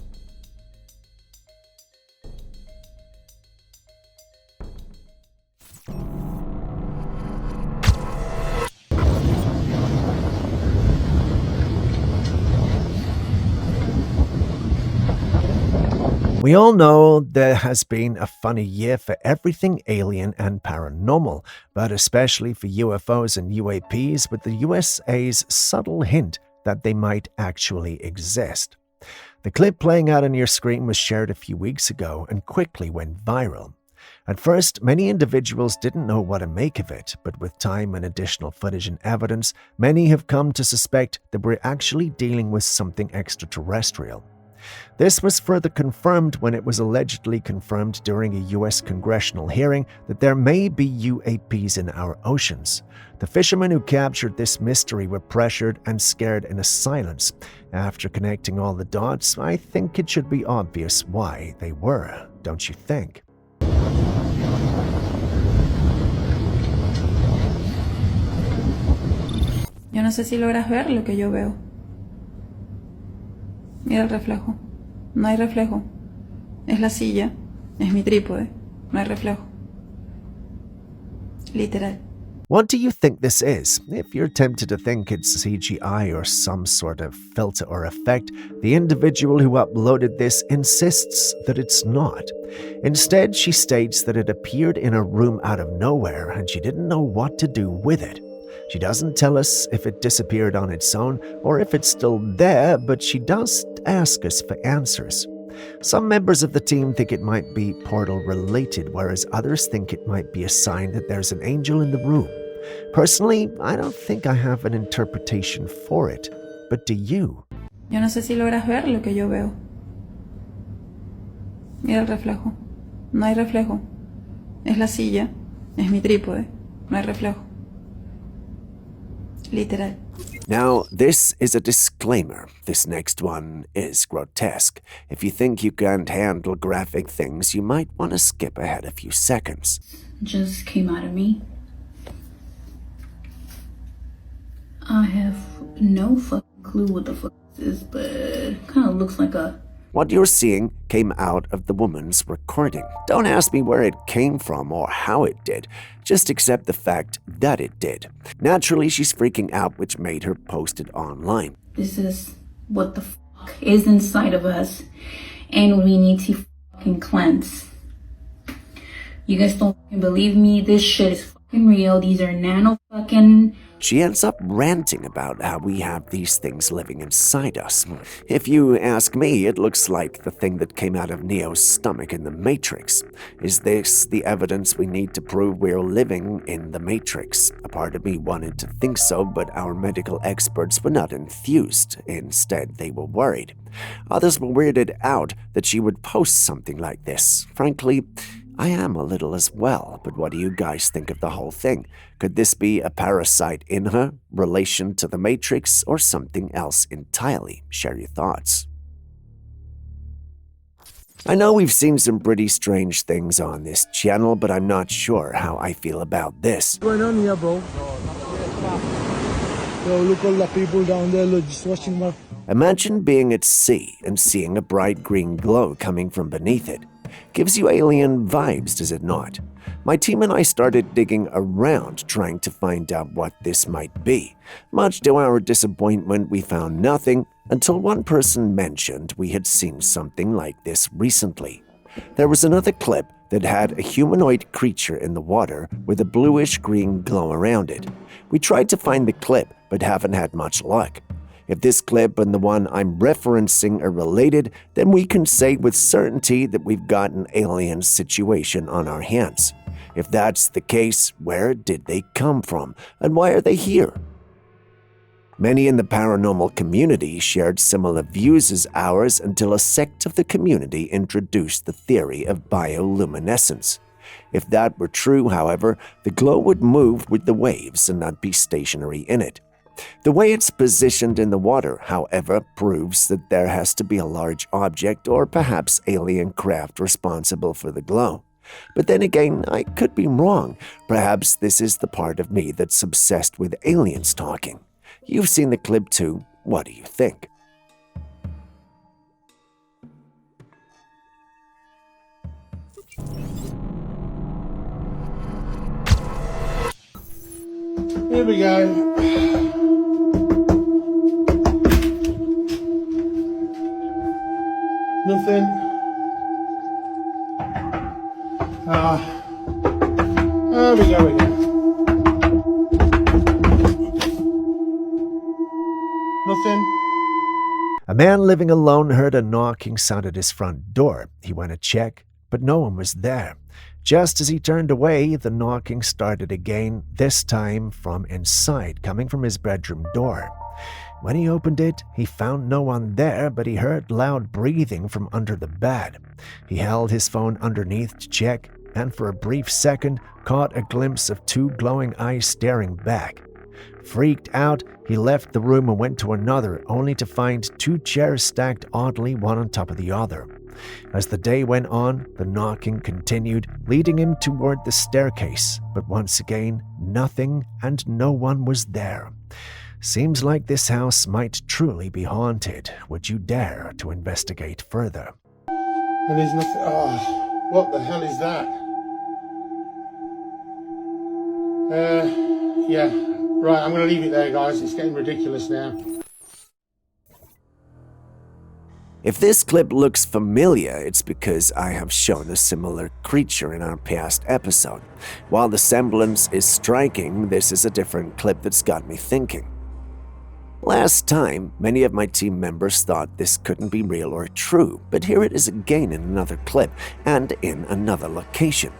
We all know there has been a funny year for everything alien and paranormal, but especially for UFOs and UAPs, with the USA's subtle hint that they might actually exist. The clip playing out on your screen was shared a few weeks ago and quickly went viral. At first, many individuals didn't know what to make of it, but with time and additional footage and evidence, many have come to suspect that we're actually dealing with something extraterrestrial. This was further confirmed when it was allegedly confirmed during a U.S. congressional hearing that there may be UAPs in our oceans. The fishermen who captured this mystery were pressured and scared into silence. After connecting all the dots, I think it should be obvious why they were, don't you think? Yo no sé si logras ver lo que yo veo. Mira el reflejo. No hay reflejo. Es la silla. Es mi trípode. No hay reflejo. Literal. What do you think this is? If you're tempted to think it's CGI or some sort of filter or effect, the individual who uploaded this insists that it's not. Instead, she states that it appeared in a room out of nowhere and she didn't know what to do with it. She doesn't tell us if it disappeared on its own or if it's still there, but she does ask us for answers. Some members of the team think it might be portal-related, whereas others think it might be a sign that there's an angel in the room. Personally, I don't think I have an interpretation for it, but do you? Yo no sé si logras ver lo que yo veo. Mira el reflejo. No hay reflejo. Es la silla. Es mi trípode. No hay reflejo. Literal. Now, this is a disclaimer. This next one is grotesque. If you think you can't handle graphic things, you might want to skip ahead a few seconds. Just came out of me. I have no fucking clue what the fuck this is, but kind of looks like a... What you're seeing came out of the woman's recording. Don't ask me where it came from or how it did. Just accept the fact that it did. Naturally, she's freaking out, which made her post it online. This is what the fuck is inside of us, and we need to fucking cleanse. You guys don't fucking believe me? This shit is fucking real. These are nano fucking... She ends up ranting about how we have these things living inside us. If you ask me, it looks like the thing that came out of Neo's stomach in the Matrix. Is this the evidence we need to prove we're living in the Matrix? A part of me wanted to think so, but our medical experts were not enthused. Instead, they were worried. Others were weirded out that she would post something like this. Frankly, I am a little as well, but what do you guys think of the whole thing? Could this be a parasite in her, relation to the Matrix, or something else entirely? Share your thoughts. I know we've seen some pretty strange things on this channel, but I'm not sure how I feel about this. What's going on here, bro? Yo, look all the people down there, look, just watching my... Imagine being at sea and seeing a bright green glow coming from beneath it. Gives you alien vibes, does it not? My team and I started digging around trying to find out what this might be. Much to our disappointment, we found nothing until one person mentioned we had seen something like this recently. There was another clip that had a humanoid creature in the water with a bluish-green glow around it. We tried to find the clip, but haven't had much luck. If this clip and the one I'm referencing are related, then we can say with certainty that we've got an alien situation on our hands. If that's the case, where did they come from, and why are they here? Many in the paranormal community shared similar views as ours until a sect of the community introduced the theory of bioluminescence. If that were true, however, the glow would move with the waves and not be stationary in it. The way it's positioned in the water, however, proves that there has to be a large object or perhaps alien craft responsible for the glow. But then again, I could be wrong. Perhaps this is the part of me that's obsessed with aliens talking. You've seen the clip too. What do you think? Here we go. Nothing. There we go again. Nothing. A man living alone heard a knocking sound at his front door. He went to check, but no one was there. Just as he turned away, the knocking started again, this time from inside, coming from his bedroom door. When he opened it, he found no one there, but he heard loud breathing from under the bed. He held his phone underneath to check, and for a brief second caught a glimpse of two glowing eyes staring back. Freaked out, he left the room and went to another, only to find two chairs stacked oddly, one on top of the other. As the day went on, the knocking continued, leading him toward the staircase, but once again, nothing and no one was there. Seems like this house might truly be haunted. Would you dare to investigate further? And there's nothing. Oh, what the hell is that? Yeah. Right, I'm going to leave it there, guys. It's getting ridiculous now. If this clip looks familiar, it's because I have shown a similar creature in our past episode. While the semblance is striking, this is a different clip that's got me thinking. Last time, many of my team members thought this couldn't be real or true, but here it is again in another clip and in another location.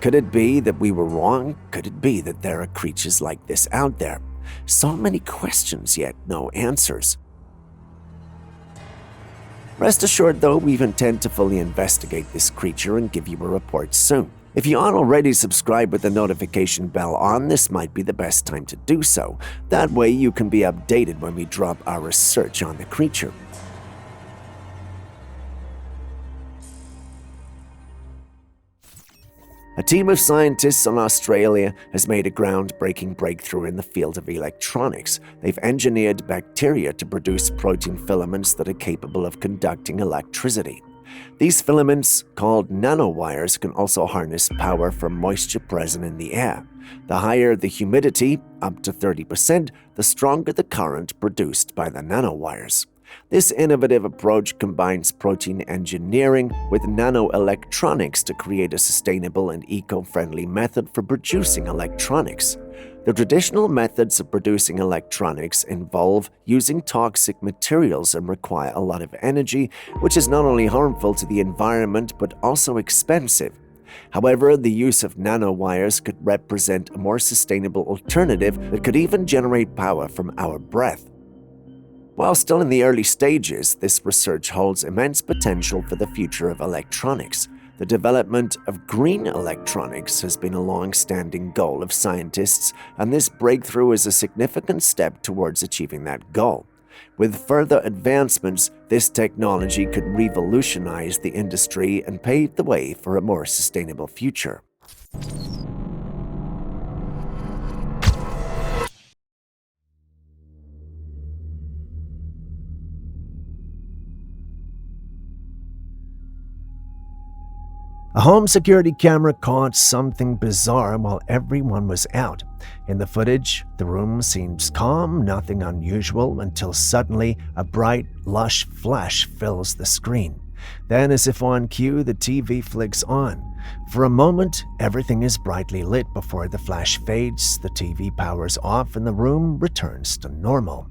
Could it be that we were wrong? Could it be that there are creatures like this out there? So many questions, yet no answers. Rest assured, though, we intend to fully investigate this creature and give you a report soon. If you aren't already subscribed with the notification bell on, this might be the best time to do so. That way you can be updated when we drop our research on the creature. A team of scientists in Australia has made a groundbreaking breakthrough in the field of electronics. They've engineered bacteria to produce protein filaments that are capable of conducting electricity. These filaments, called nanowires, can also harness power from moisture present in the air. The higher the humidity, up to 30%, the stronger the current produced by the nanowires. This innovative approach combines protein engineering with nanoelectronics to create a sustainable and eco-friendly method for producing electronics. The traditional methods of producing electronics involve using toxic materials and require a lot of energy, which is not only harmful to the environment but also expensive. However, the use of nanowires could represent a more sustainable alternative that could even generate power from our breath. While still in the early stages, this research holds immense potential for the future of electronics. The development of green electronics has been a long-standing goal of scientists, and this breakthrough is a significant step towards achieving that goal. With further advancements, this technology could revolutionize the industry and pave the way for a more sustainable future. A home security camera caught something bizarre while everyone was out. In the footage, the room seems calm, nothing unusual, until suddenly a bright, lush flash fills the screen. Then, as if on cue, the TV flicks on. For a moment, everything is brightly lit before the flash fades, the TV powers off, and the room returns to normal.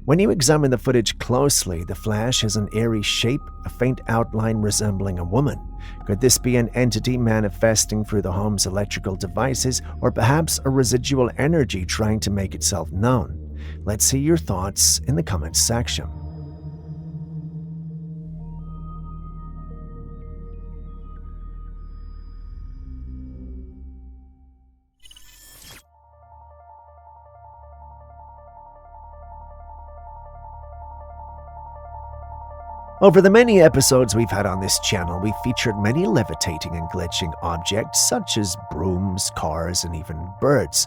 When you examine the footage closely, the flash has an eerie shape, a faint outline resembling a woman. Could this be an entity manifesting through the home's electrical devices, or perhaps a residual energy trying to make itself known? Let's see your thoughts in the comments section. Over the many episodes we've had on this channel, we've featured many levitating and glitching objects such as brooms, cars, and even birds.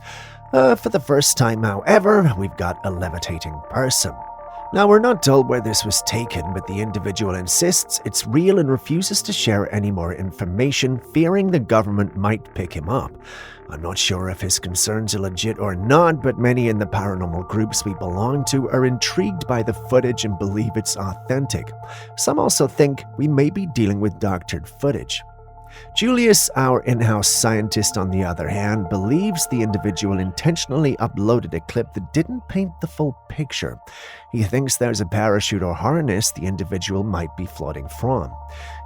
For the first time, however, we've got a levitating person. Now, we're not told where this was taken, but the individual insists it's real and refuses to share any more information, fearing the government might pick him up. I'm not sure if his concerns are legit or not, but many in the paranormal groups we belong to are intrigued by the footage and believe it's authentic. Some also think we may be dealing with doctored footage. Julius, our in-house scientist, on the other hand, believes the individual intentionally uploaded a clip that didn't paint the full picture. He thinks there's a parachute or harness the individual might be floating from.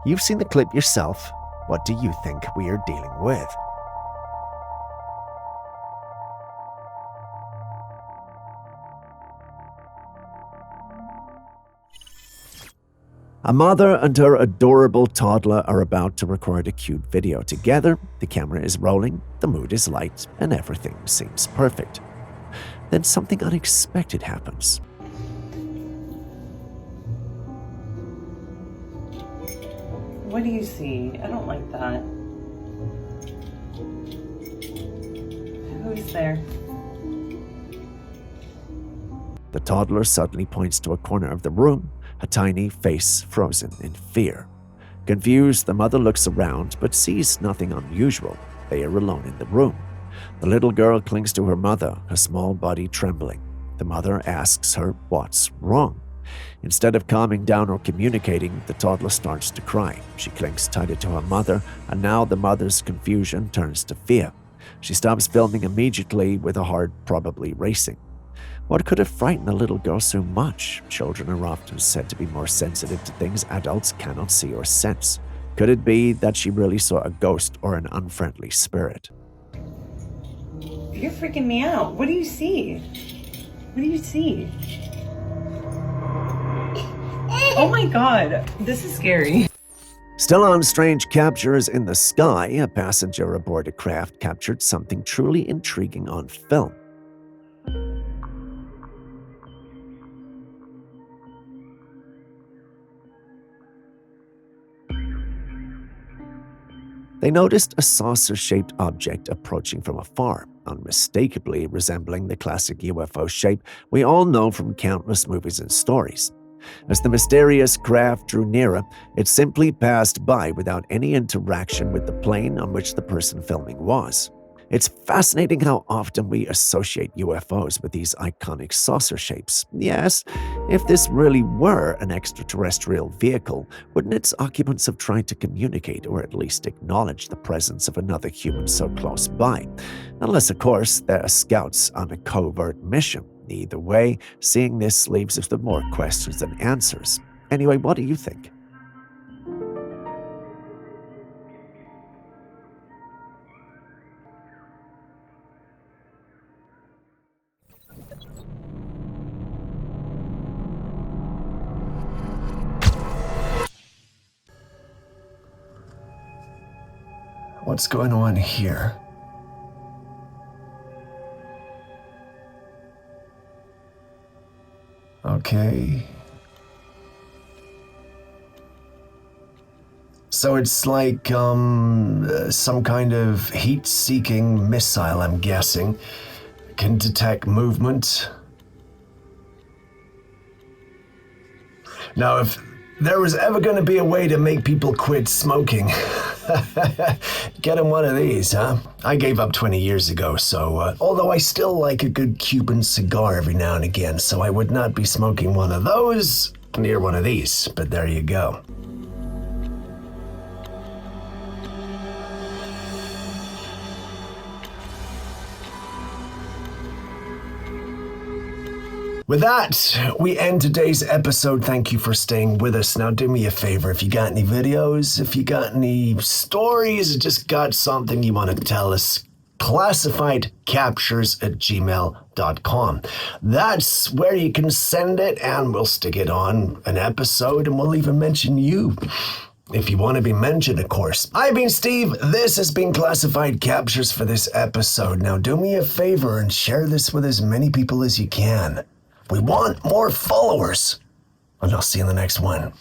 You've seen the clip yourself. What do you think we are dealing with? A mother and her adorable toddler are about to record a cute video together. The camera is rolling, the mood is light, and everything seems perfect. Then something unexpected happens. What do you see? I don't like that. Who's there? The toddler suddenly points to a corner of the room, a tiny face frozen in fear. Confused, the mother looks around but sees nothing unusual. They are alone in the room. The little girl clings to her mother, her small body trembling. The mother asks her what's wrong. Instead of calming down or communicating, the toddler starts to cry. She clings tighter to her mother, and now the mother's confusion turns to fear. She stops filming immediately, with her heart probably racing. What could have frightened the little girl so much? Children are often said to be more sensitive to things adults cannot see or sense. Could it be that she really saw a ghost or an unfriendly spirit? You're freaking me out. What do you see? What do you see? Oh my god, this is scary. Still on strange captures in the sky, a passenger aboard a craft captured something truly intriguing on film. They noticed a saucer-shaped object approaching from afar, unmistakably resembling the classic UFO shape we all know from countless movies and stories. As the mysterious craft drew nearer, it simply passed by without any interaction with the plane on which the person filming was. It's fascinating how often we associate UFOs with these iconic saucer shapes. Yes, if this really were an extraterrestrial vehicle, wouldn't its occupants have tried to communicate or at least acknowledge the presence of another human so close by? Unless, of course, they're scouts on a covert mission. Either way, seeing this leaves us with more questions than answers. Anyway, what do you think? What's going on here? Okay. So it's like some kind of heat-seeking missile, I'm guessing. Can detect movement. Now, if there was ever going to be a way to make people quit smoking, get them one of these, huh? I gave up 20 years ago, so although I still like a good Cuban cigar every now and again, so I would not be smoking one of those near one of these, but there you go. With that, we end today's episode. Thank you for staying with us. Now, do me a favor. If you got any videos, if you got any stories, just got something you want to tell us, classifiedcaptures@gmail.com. That's where you can send it, and we'll stick it on an episode, and we'll even mention you. If you want to be mentioned, of course. I've been Steve. This has been Classified Captures for this episode. Now, do me a favor and share this with as many people as you can. We want more followers. And I'll see you in the next one.